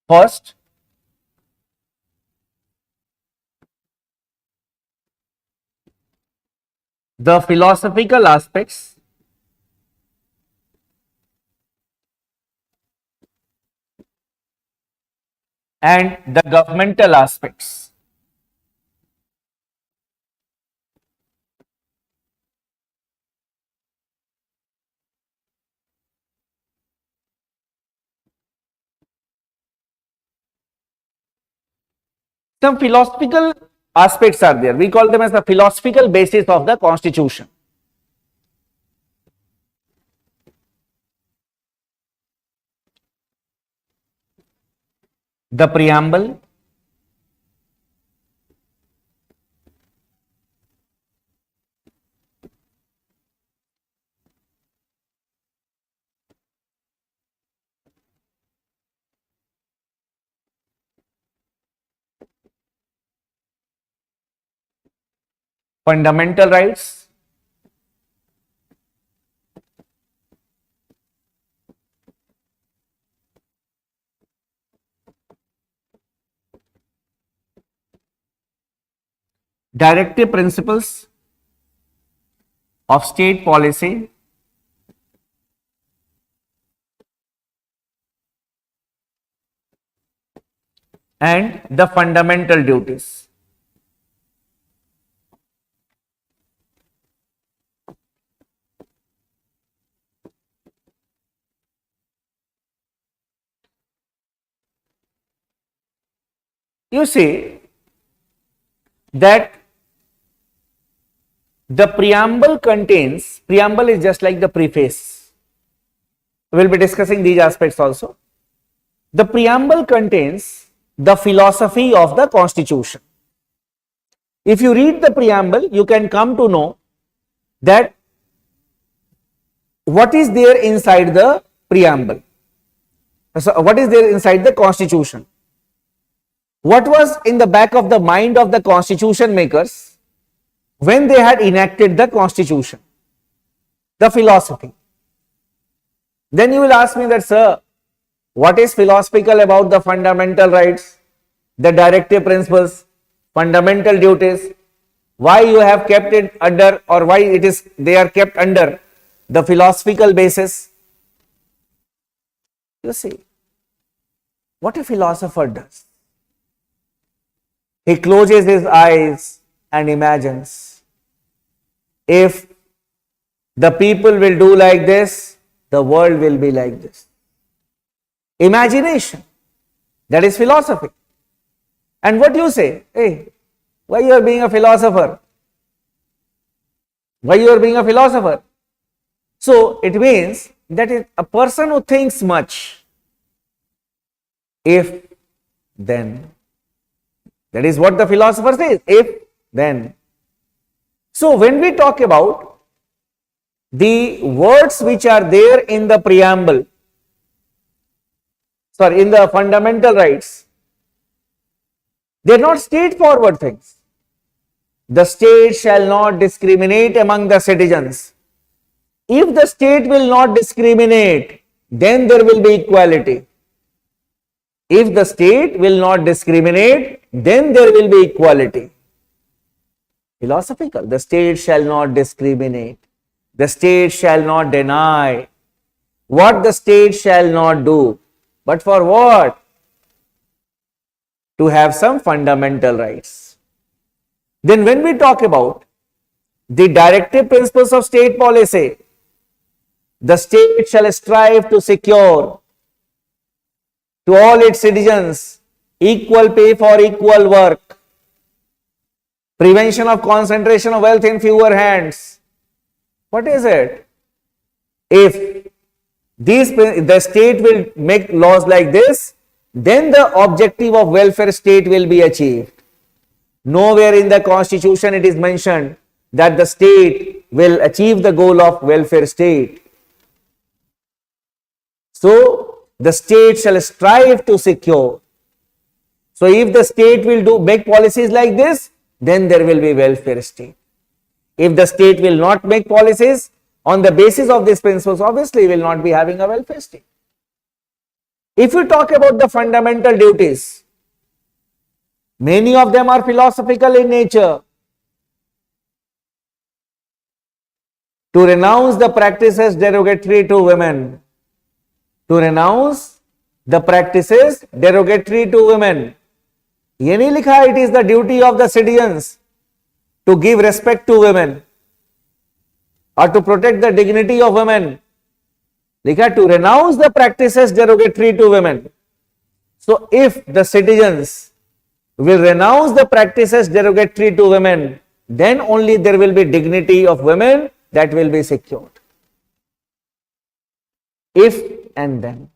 First, the philosophical aspects, and the governmental aspects. Some philosophical aspects are there. We call them as the philosophical basis of the constitution. The preamble, fundamental rights, directive principles of state policy, and the fundamental duties. You see that the preamble contains, preamble is just like the preface. We will be discussing these aspects also. The preamble contains the philosophy of the constitution. If you read the preamble, you can come to know that what is there inside the preamble. So what is there inside the constitution? What was in the back of the mind of the constitution makers when they had enacted the constitution? The philosophy. Then you will ask me that, sir, what is philosophical about the fundamental rights, the directive principles, fundamental duties? Why you have kept it under, or why it is they are kept under the philosophical basis? You see, what a philosopher does. He closes his eyes and imagines, if the people will do like this, the world will be like this. Imagination, that is philosophy. And what you say, hey, why you are being a philosopher? Why you are being a philosopher? So it means that a person who thinks much, if then, that is what the philosopher says, if then. So when we talk about the words which are there in the preamble, in the fundamental rights, they are not straightforward things. The state shall not discriminate among the citizens. If the state will not discriminate, then there will be equality. If the state will not discriminate, then there will be equality. Philosophical. The state shall not discriminate. The state shall not deny. What the state shall not do. But for what? To have some fundamental rights. Then when we talk about the directive principles of state policy, the state shall strive to secure to all its citizens equal pay for equal work, prevention of concentration of wealth in fewer hands. What is it? If the state will make laws like this, then the objective of welfare state will be achieved. Nowhere in the constitution it is mentioned that the state will achieve the goal of welfare state. So the state shall strive to secure. So if the state will make policies like this, then there will be welfare state. If the state will not make policies on the basis of these principles, obviously will not be having a welfare state. If you talk about the fundamental duties, many of them are philosophical in nature. To renounce the practices derogatory to women. To renounce the practices derogatory to women. ये नहीं लिखा it is the duty of the citizens to give respect to women or to protect the dignity of women. लिखा to renounce the practices derogatory to women. So if the citizens will renounce the practices derogatory to women, then only there will be dignity of women that will be secured. If and then.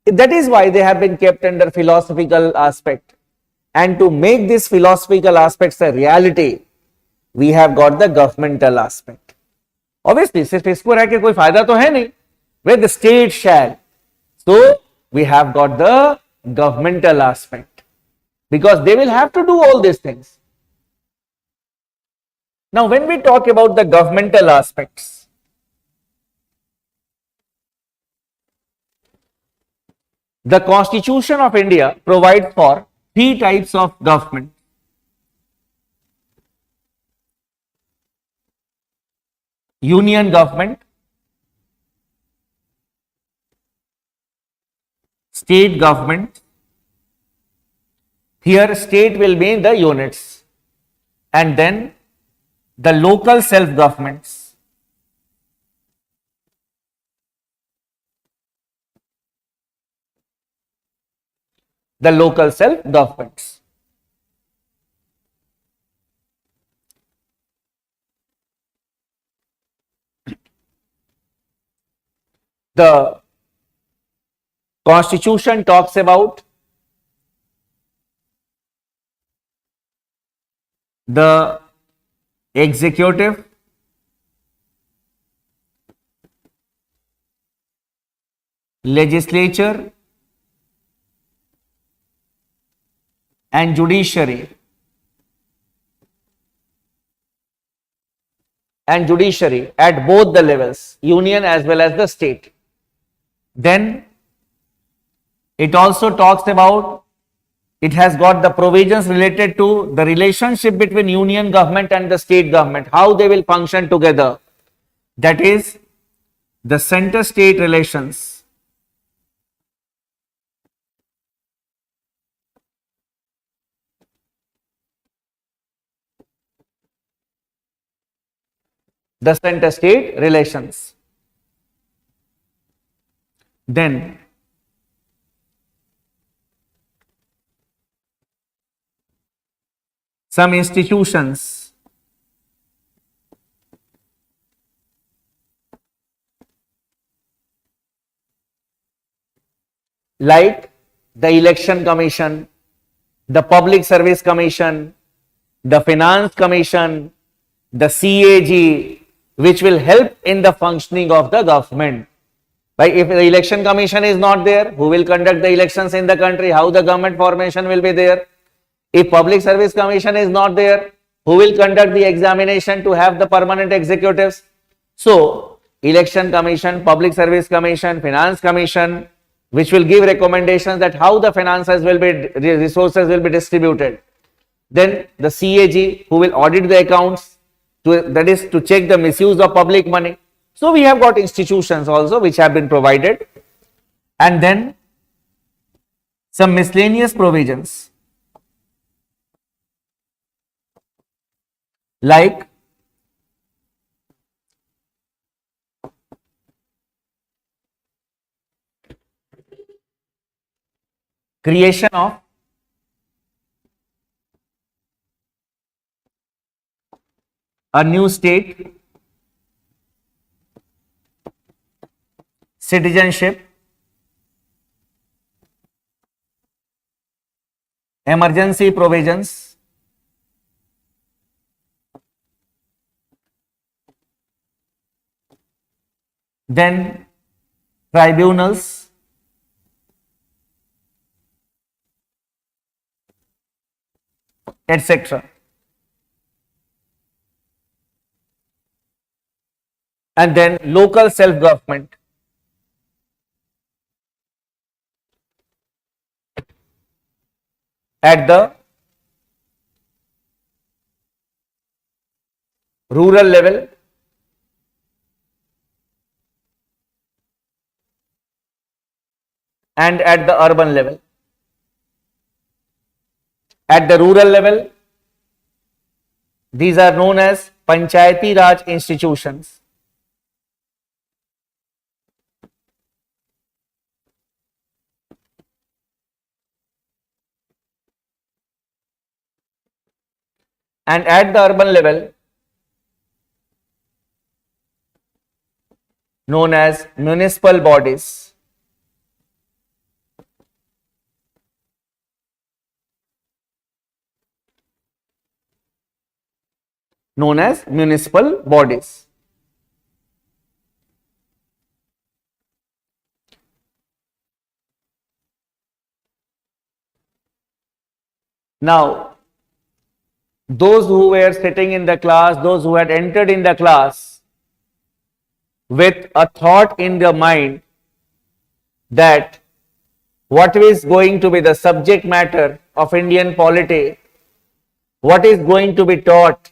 That is why they have been kept under philosophical aspect. And to make these philosophical aspects a reality, we have got the governmental aspect. Obviously, सिर्फ इसको रह के कोई फायदा तो है नहीं. Where the state shall. So, we have got the governmental aspect. Because they will have to do all these things. Now, when we talk about the governmental aspects, the Constitution of India provides for three types of government. Union government, state government. Here state will be the units, and then the local self-governments. The local self-governments. The Constitution talks about the executive, legislature, and judiciary. And judiciary at both the levels, union as well as the state. Then it also talks about, it has got the provisions related to the relationship between union government and the state government, how they will function together. That is the center-state relations. The center-state relations. Then some institutions like the Election Commission, the Public Service Commission, the Finance Commission, the CAG, which will help in the functioning of the government. Like if the Election Commission is not there, who will conduct the elections in the country? How the government formation will be there? If Public Service Commission is not there, who will conduct the examination to have the permanent executives? So, Election Commission, Public Service Commission, Finance Commission, which will give recommendations that how the finances will be, resources will be distributed. Then the CAG, who will audit the accounts, that is to check the misuse of public money. So we have got institutions also which have been provided, and then some miscellaneous provisions like creation of a new state, citizenship, emergency provisions, then tribunals, etc. And then local self-government. At the rural level, and at the urban level. At the rural level, these are known as Panchayati Raj institutions. And at the urban level, known as municipal bodies. Known as municipal bodies. Now, those who were sitting in the class, those who had entered in the class with a thought in their mind that what is going to be the subject matter of Indian polity, what is going to be taught,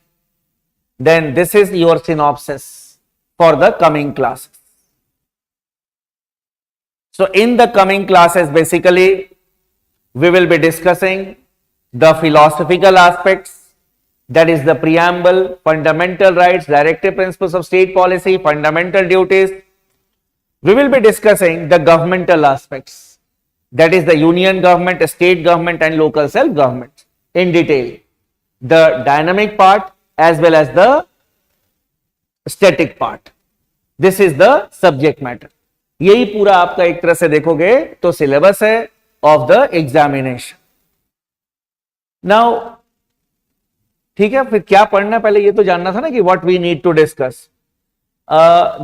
then this is your synopsis for the coming classes. So in the coming classes, basically, we will be discussing the philosophical aspects, that is the preamble, fundamental rights, directive principles of state policy, fundamental duties. We will be discussing the governmental aspects, that is the union government, state government and local self-government in detail. The dynamic part as well as the static part. This is the subject matter. यही पूरा आपका एक तरह से देखोगे तो syllabus है of the examination. Now ठीक है, फिर क्या पढ़ना है पहले ये तो जानना था ना कि what we need to discuss.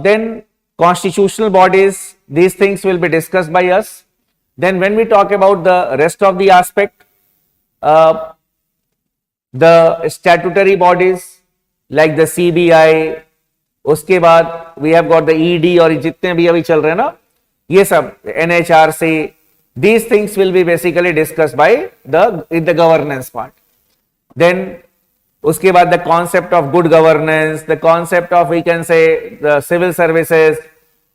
Then constitutional bodies, these things will be discussed by us. Then when we talk about the rest of the aspect, the statutory bodies like the CBI, उसके बाद we have got the ED और जितने भी अभी चल रहे हैं ना ये सब NHRC, these things will be basically discussed by the governance part. Then उसके बाद the concept of good governance, the concept of we can say the civil services,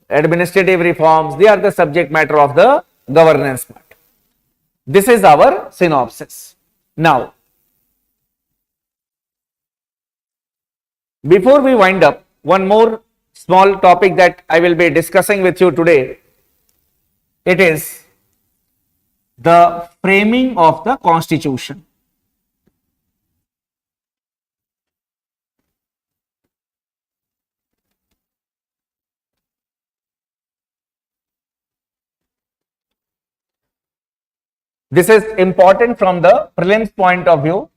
administrative reforms, they are the subject matter of the governance part. This is our synopsis. Now, before we wind up, one more small topic that I will be discussing with you today, it is the framing of the constitution. This is important from the prelims point of view.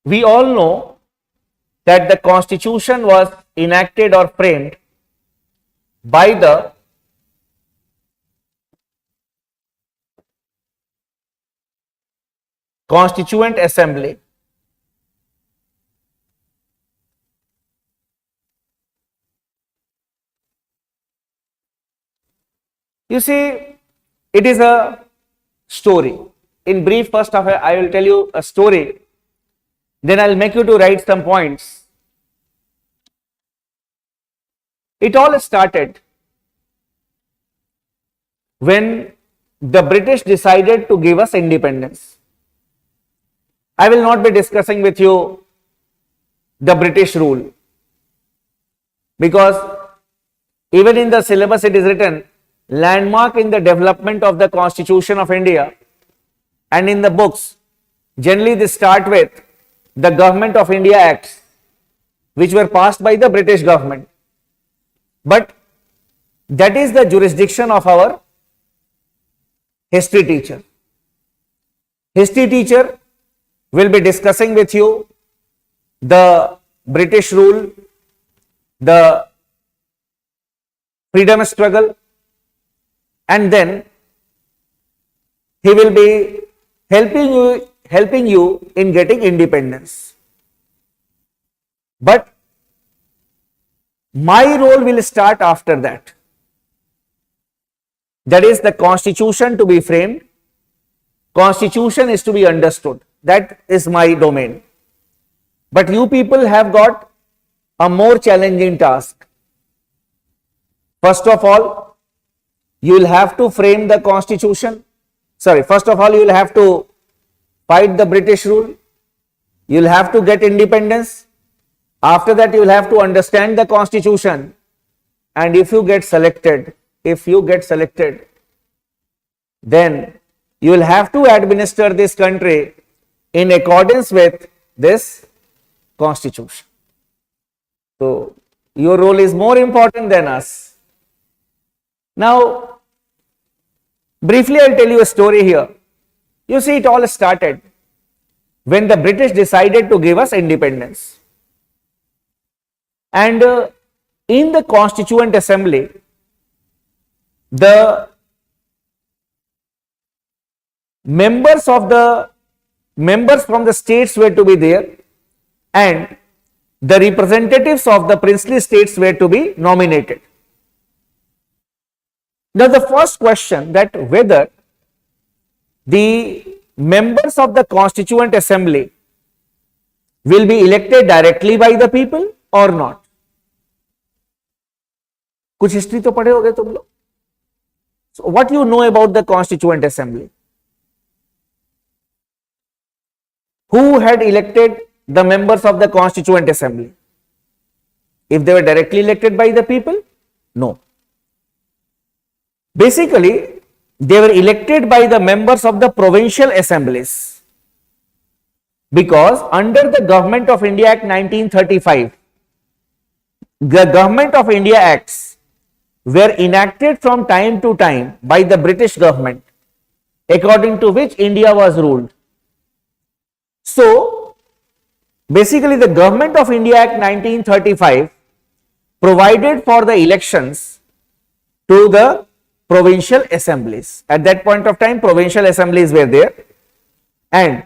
We all know that the constitution was enacted or framed by the Constituent Assembly You see, it is a story. In brief, first of all, I will tell you a story. Then I'll make you to write some points. It all started when the British decided to give us independence. I will not be discussing with you the British rule, because even in the syllabus it is written landmark in the development of the Constitution of India, and in the books generally they start with the Government of India Acts, which were passed by the British government. But that is the jurisdiction of our history teacher. History teacher will be discussing with you the British rule, the freedom struggle, and then he will be helping you in getting independence. But my role will start after that. That is the Constitution to be framed. Constitution is to be understood. That is my domain. But you people have got a more challenging task. First of all, you will have to frame the Constitution. First of all, you will have to fight the British rule. You will have to get independence. After that, you will have to understand the Constitution. And if you get selected, then you will have to administer this country in accordance with this Constitution. So, your role is more important than us. Now, briefly I will tell you a story here. You see, it all started when the British decided to give us independence. And in the Constituent Assembly, the members from the states were to be there, and the representatives of the princely states were to be nominated. Now the first question, that whether the members of the Constituent Assembly will be elected directly by the people or not. कुछ history तो पढ़े होगे तुम लोग. So what you know about the Constituent Assembly? Who had elected the members of the Constituent Assembly? If they were directly elected by the people? No. Basically, they were elected by the members of the provincial assemblies, because under the Government of India Act 1935, the Government of India Acts were enacted from time to time by the British government, according to which India was ruled. So, basically the Government of India Act 1935 provided for the elections to the provincial assemblies. At that point of time, provincial assemblies were there, and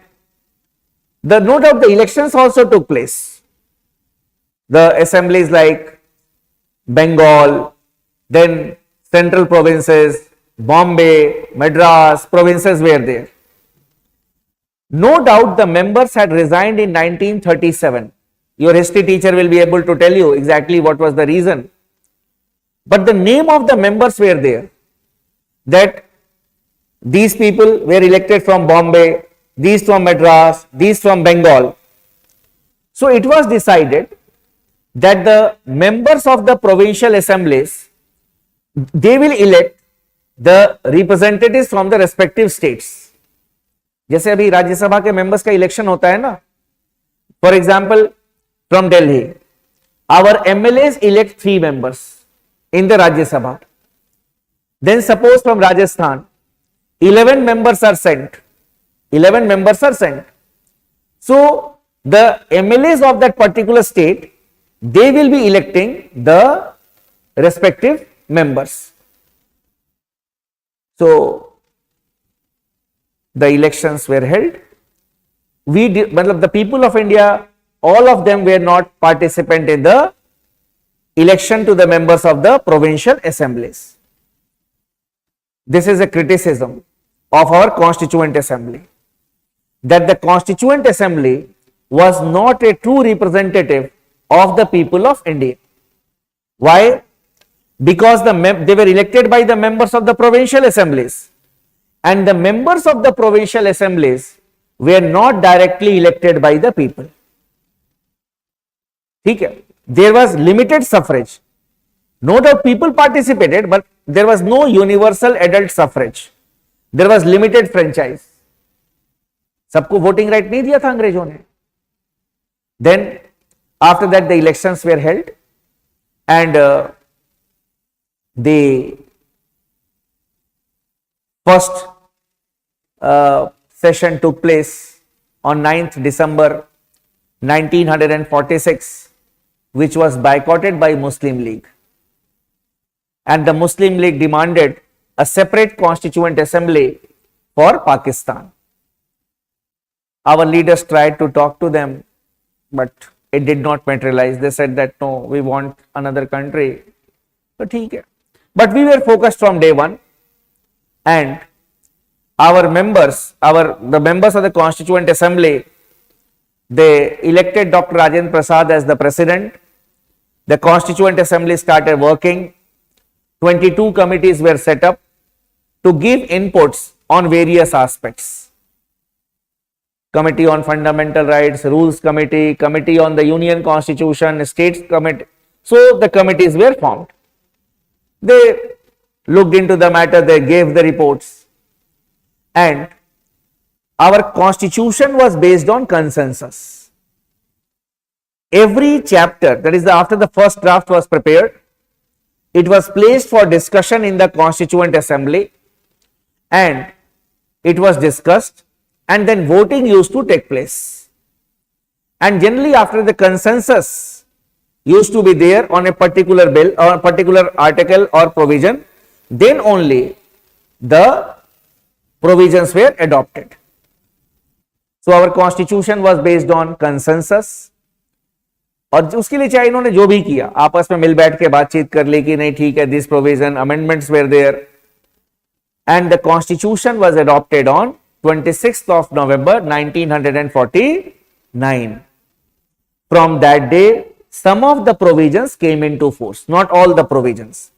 no doubt the elections also took place. The assemblies like Bengal, then central provinces, Bombay, Madras, provinces were there. No doubt the members had resigned in 1937. Your history teacher will be able to tell you exactly what was the reason. But the name of the members were there, that these people were elected from Bombay, these from Madras, these from Bengal. So it was decided that the members of the provincial assemblies, they will elect the representatives from the respective states. जैसे अभी राज्यसभा के members का election होता है ना, for example from Delhi, our MLAs elect 3 members in the Rajya Sabha. Then suppose from Rajasthan, 11 members are sent. 11 members are sent. So the MLAs of that particular state, they will be electing the respective members. So the elections were held. The people of India, all of them were not participant in the election to the members of the provincial assemblies. this is a criticism of our Constituent Assembly, that the Constituent Assembly was not a true representative of the people of India. Why? Because they were elected by the members of the provincial assemblies, and the members of the provincial assemblies were not directly elected by the people. Okay. There was limited suffrage. No doubt people participated, but there was no universal adult suffrage. There was limited franchise. सबको voting right नहीं दिया था अंग्रेजों ने. Then after that the elections were held, and the first session took place on 9th December 1946, which was boycotted by Muslim League. And the Muslim League demanded a separate constituent assembly for Pakistan. Our leaders tried to talk to them, but it did not materialize. They said that no, we want another country. But we were focused from day one, and the members of the Constituent Assembly, they elected Dr. Rajendra Prasad as the president. The Constituent Assembly started working. 22 committees were set up to give inputs on various aspects. Committee on Fundamental Rights, Rules Committee, Committee on the Union Constitution, States Committee. So the committees were formed. They looked into the matter, they gave the reports, and our constitution was based on consensus. Every chapter, that is after the first draft was prepared, it was placed for discussion in the Constituent Assembly, and it was discussed, and then voting used to take place. And generally after the consensus used to be there on a particular bill or a particular article or provision, then only the provisions were adopted. So our constitution was based on consensus. और उसके लिए चाहे इन्होंने जो भी किया, आपस में मिल बैठ के बातचीत कर ली कि नहीं ठीक है, this provision, amendments were there, and the constitution was adopted on 26th of November 1949. From that day, some of the provisions came into force, not all the provisions,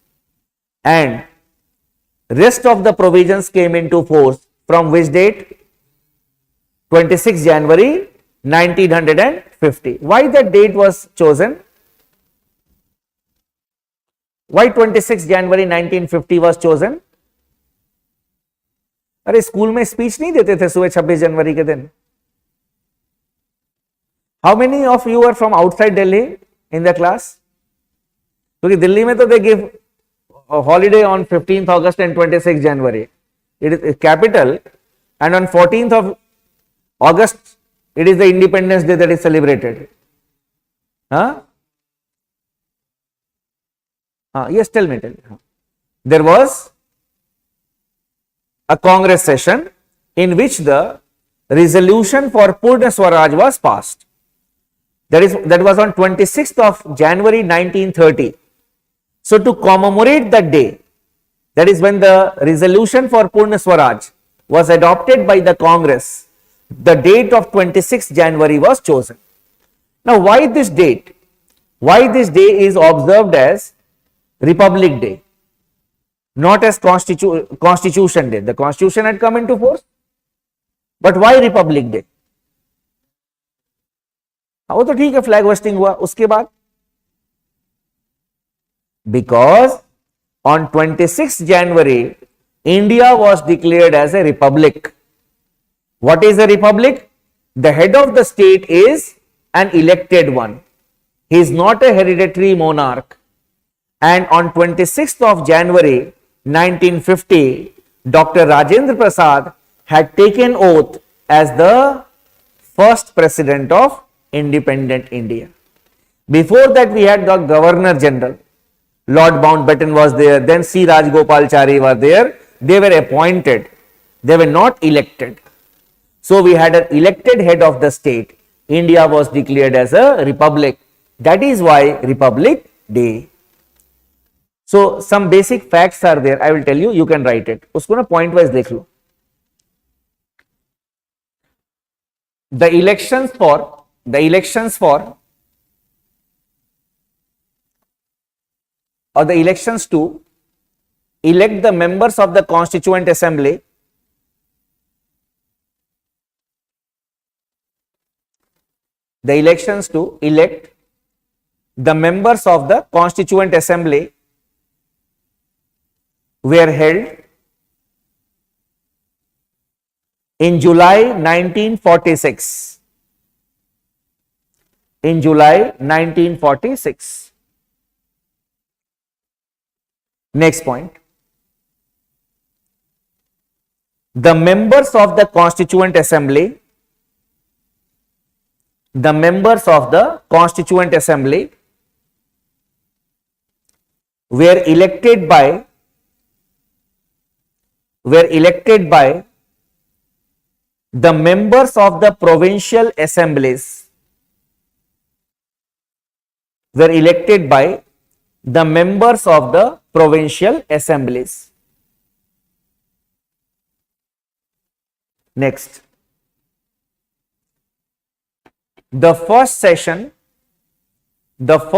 and rest of the provisions came into force from which date? 26 January 1950. Why that date was chosen? Why 26 January 1950 was chosen? अरे school में speech नहीं देते थे सुबह 26 जनवरी के दिन? How many of you are from outside Delhi in the class? क्योंकि दिल्ली में तो they give holiday on 15th August and 26th January. It is capital, and on 14th of August it is the Independence Day that is celebrated. Yes, tell me. There was a Congress session in which the resolution for Purna Swaraj was passed. That was on 26th of January 1930. So to commemorate that day, that is when the resolution for Purna Swaraj was adopted by the Congress, the date of 26th January was chosen. Now why this date? Why this day is observed as Republic Day, not as Constitution Day? The Constitution had come into force, but why Republic Day? वो तो ठीक है, flag hosting हुआ, उसके बाद because on 26th January India was declared as a republic. What is a republic? The head of the state is an elected one. He is not a hereditary monarch. And on 26th of January 1950, Dr. Rajendra Prasad had taken oath as the first president of independent India. Before that, we had the Governor General. Lord Mountbatten was there, then C. Rajgopalachari were there. They were appointed, they were not elected. So we had an elected head of the state. India was declared as a republic. That is why Republic Day. So some basic facts are there, I will tell you, you can write it. उसको ना point wise लिख लो. The elections to elect the members of the Constituent Assembly the elections to elect the members of the Constituent Assembly were held in July 1946. In July 1946. Next point. The members of the Constituent Assembly, were elected by the members of the provincial assemblies. Were elected by the members of the provincial assemblies. Next. The first session of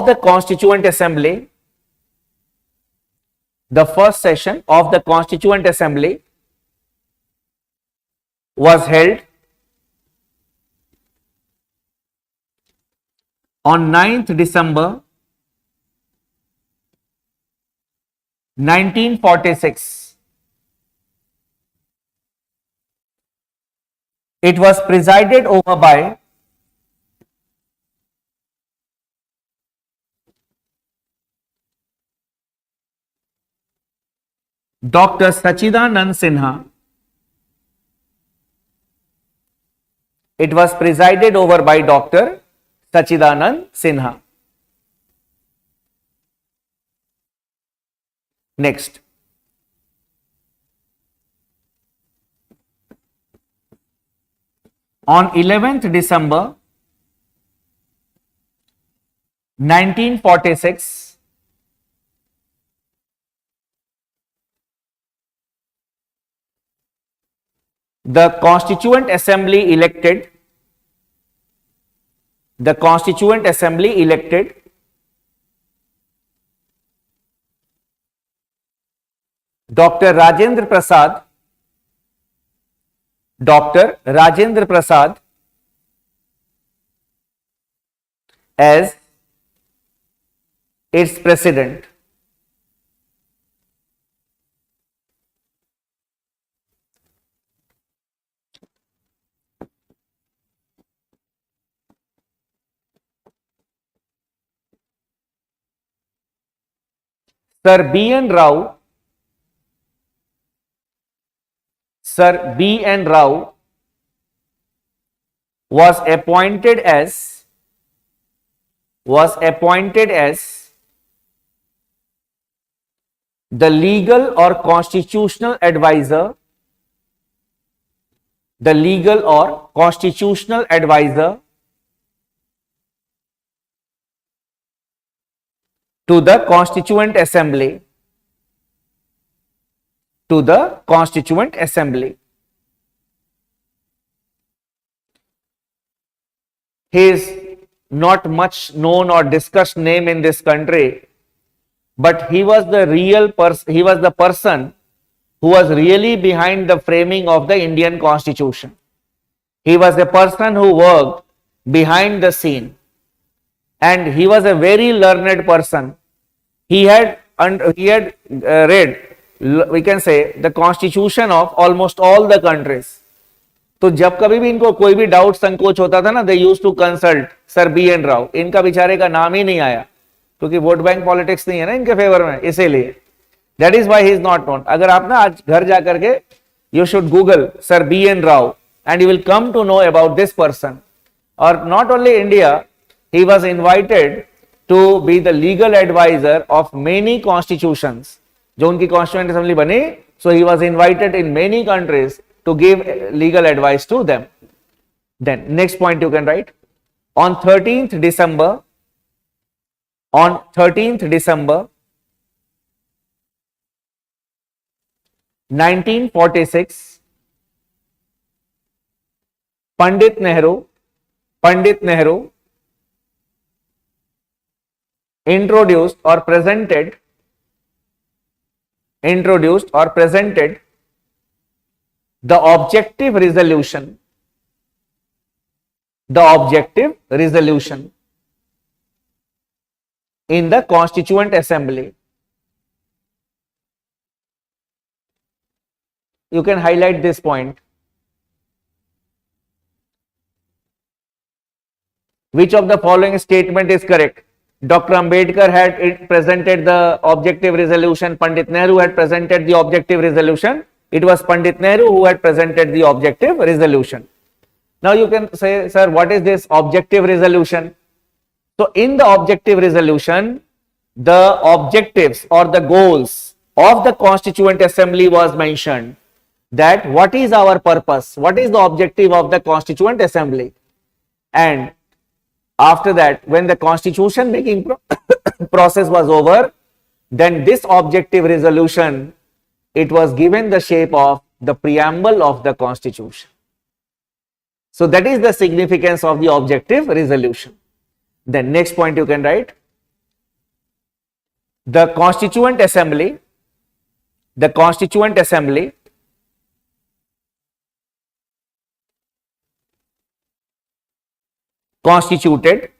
the Constituent Assembly, was held on 9th December 1946. It was presided over by Dr. Sachidanand Sinha. It was presided over by Dr. Sachidanand Sinha. Next. On 11th December 1946, the Constituent Assembly elected Dr. Rajendra Prasad as its president. Sir B. N. Rao was appointed as the legal or constitutional advisor to the Constituent Assembly. He is not much known or discussed name in this country, but he was the person who was really behind the framing of the Indian Constitution. He was the person who worked behind the scene, and he was a very learned person. He had read, we can say, the constitution of almost all the countries. तो जब कभी भी इनको कोई भी doubt संकोच होता था ना, they used to consult sir B N Rao. इनका बेचारे का नाम ही नहीं आया क्योंकि वोट बैंक पॉलिटिक्स नहीं है ना इनके फेवर में, इसीलिए that is why he is not known. अगर आप ना आज घर जाकर के you should Google Sir B N Rao and you will come to know about this person. और not only India, he was invited to be the legal advisor of many constitutions. जो उनकी constituent assembly बनी, so he was invited in many countries to give legal advice to them. Then next point you can write. on 13th December, 1946, Pandit Nehru introduced or presented the objective resolution in the Constituent Assembly. You can highlight this point. Which of the following statement is correct? Dr. Ambedkar had presented the objective resolution. Pandit Nehru had presented the objective resolution. It was Pandit Nehru who had presented the objective resolution. Now you can say, sir, what is this objective resolution? So in the objective resolution, the objectives or the goals of the Constituent Assembly was mentioned. That what is our purpose? What is the objective of the Constituent Assembly? And after that, when the constitution making process was over, then this objective resolution, it was given the shape of the preamble of the Constitution. So that is the significance of the objective resolution. Then next point you can write. The Constituent Assembly constituted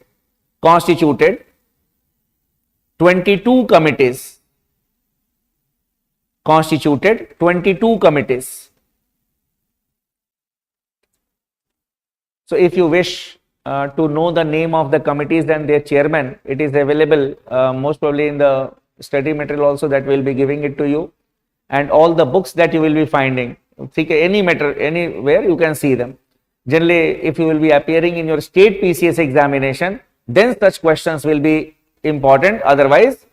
22 committees. So if you wish to know the name of the committees and their chairman, it is available most probably in the study material also, that will be giving it to you, and all the books that you will be finding. Any matter, anywhere you can see them. Generally, if you will be appearing in your state PCS examination, then such questions will be important. Otherwise,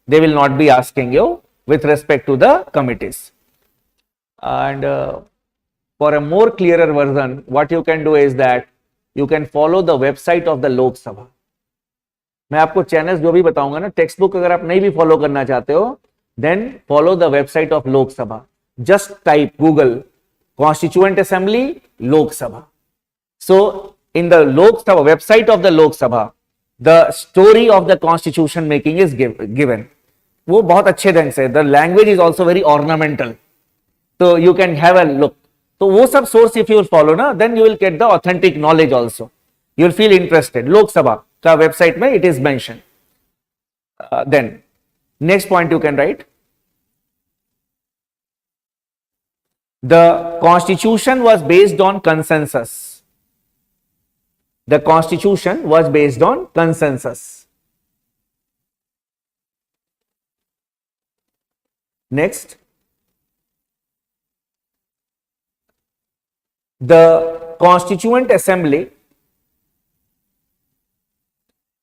they will not be asking you with respect to the committees. And for a more clearer version, what you can do is that you can follow the website of the Lok Sabha. मैं आपको channels जो भी बताऊंगा ना, text book अगर आप नहीं भी फॉलो करना चाहते हो, then follow the website of Lok Sabha. Just type Google Constituent Assembly Lok Sabha. So in the Lok Sabha website of the Lok Sabha, the story of the constitution making is given. वो बहुत अच्छे ढंग से, the language is also very ornamental, so you can have a look. तो वो सब source if you will follow ना, then you will get the authentic knowledge also. You will feel interested. Lok Sabha का website में it is mentioned. Then next point you can write. The constitution was based on consensus. The constitution was based on consensus. Next, the Constituent Assembly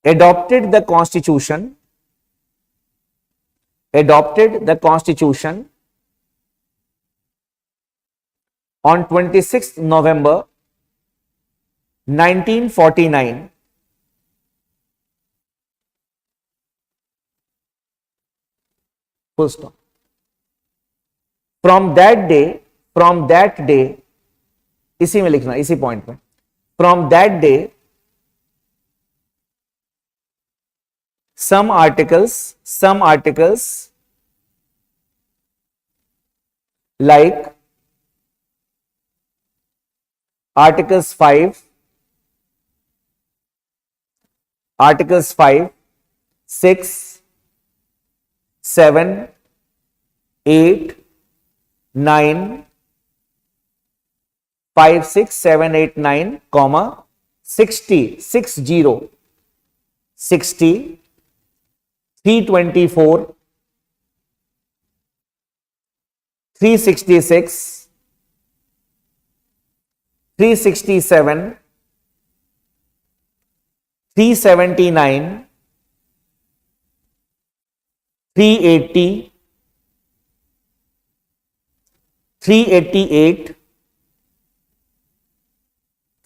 adopted the constitution on 26th November 1949. Full stop. From that day, इसी में लिखना, इसी point में, from that day, some articles like Articles 5, 6, 7, 8, 9, 5, 6, 7, 8, 9, 60, 324, 366, 367, 379, 380, 388,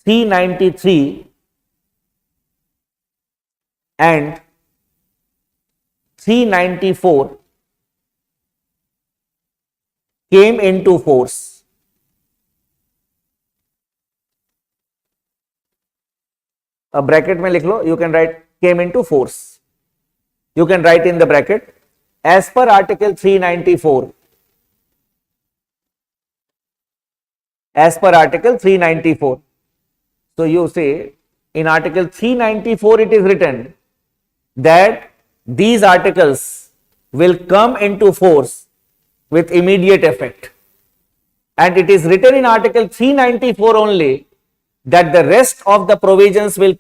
393, and 394 came into force. A bracket में लिख लो, you can write came into force. You can write in the bracket as per article 394. As per article 394. So you say in article 394 it is written that these articles will come into force with immediate effect, and it is written in article 394 only that the rest of the provisions shall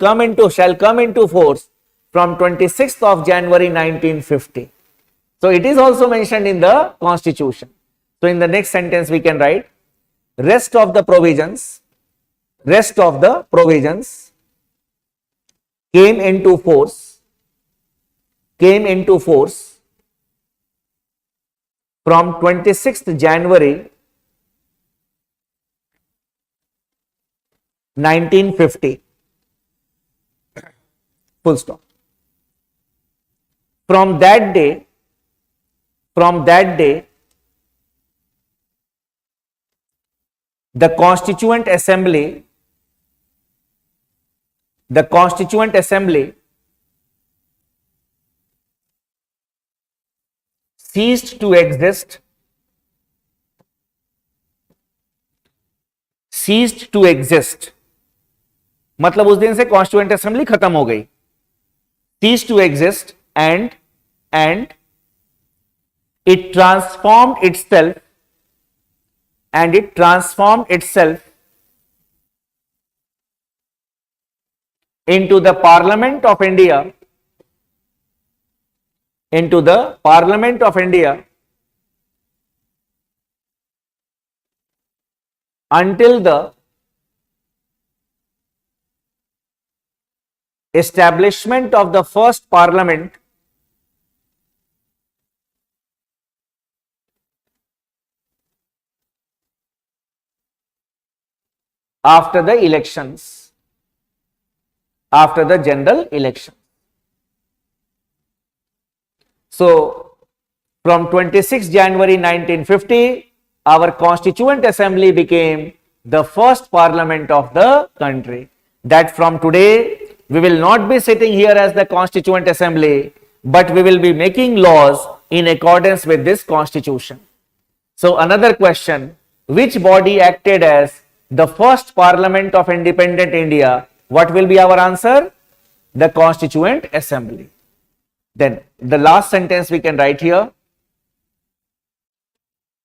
come into force from 26th of January 1950. So it is also mentioned in the constitution. So in the next sentence we can write rest of the provisions came into force from 26th January 1950. Full stop. From that day, the Constituent Assembly ceased to exist मतलब उस दिन से constituent assembly खत्म हो गई. ceased to exist and it transformed itself into the Parliament of India until the establishment of the first parliament after the general election. So from 26 January 1950, our Constituent Assembly became the first parliament of the country. That from today, we will not be sitting here as the Constituent Assembly, but we will be making laws in accordance with this constitution. So another question, which body acted as the first parliament of independent India? What will be our answer? The Constituent Assembly. Then the last sentence we can write here.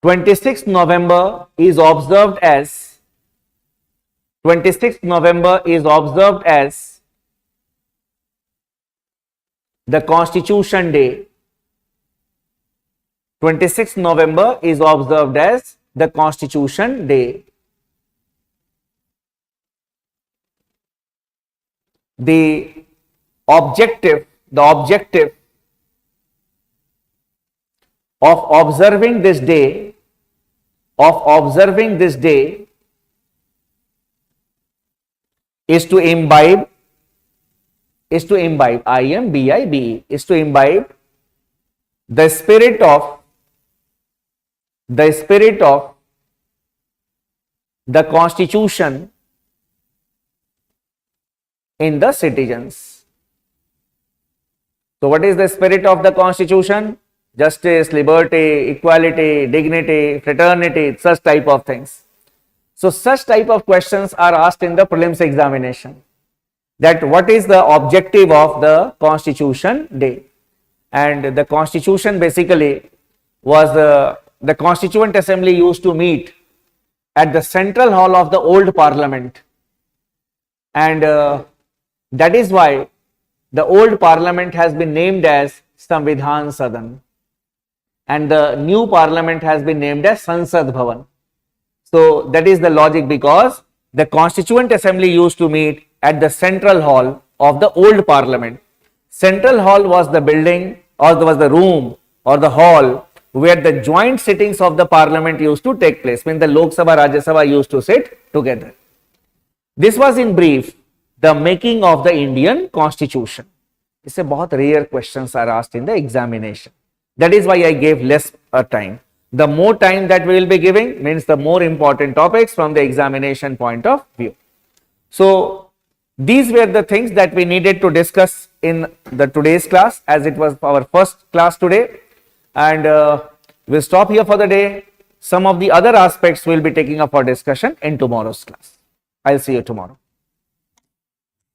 26th November is observed as the Constitution Day. 26th November is observed as the Constitution Day. The objective of observing this day is to imbibe IMBIBE is to imbibe the spirit of the Constitution in the citizens. So what is the spirit of the Constitution? Justice, liberty, equality, dignity, fraternity, such type of things. So such type of questions are asked in the prelims examination. That what is the objective of the Constitution Day? And the Constitution basically was the Constituent Assembly used to meet at the central hall of the old Parliament, and that is why the old Parliament has been named as Samvidhan Sadan, and the new Parliament has been named as Sansad Bhavan. So that is the logic, because the Constituent Assembly used to meet at the central hall of the old Parliament. Central hall was the building, or was the room or the hall where the joint sittings of the Parliament used to take place, when the Lok Sabha, Rajya Sabha used to sit together. This was in brief the making of the Indian Constitution. इससे बहुत rare questions are asked in the examination. That is why I gave less time. The more time that we will be giving means the more important topics from the examination point of view. So these were the things that we needed to discuss in the today's class, as it was our first class today, and we'll stop here for the day. Some of the other aspects we'll be taking up for discussion in tomorrow's class. I'll see you tomorrow.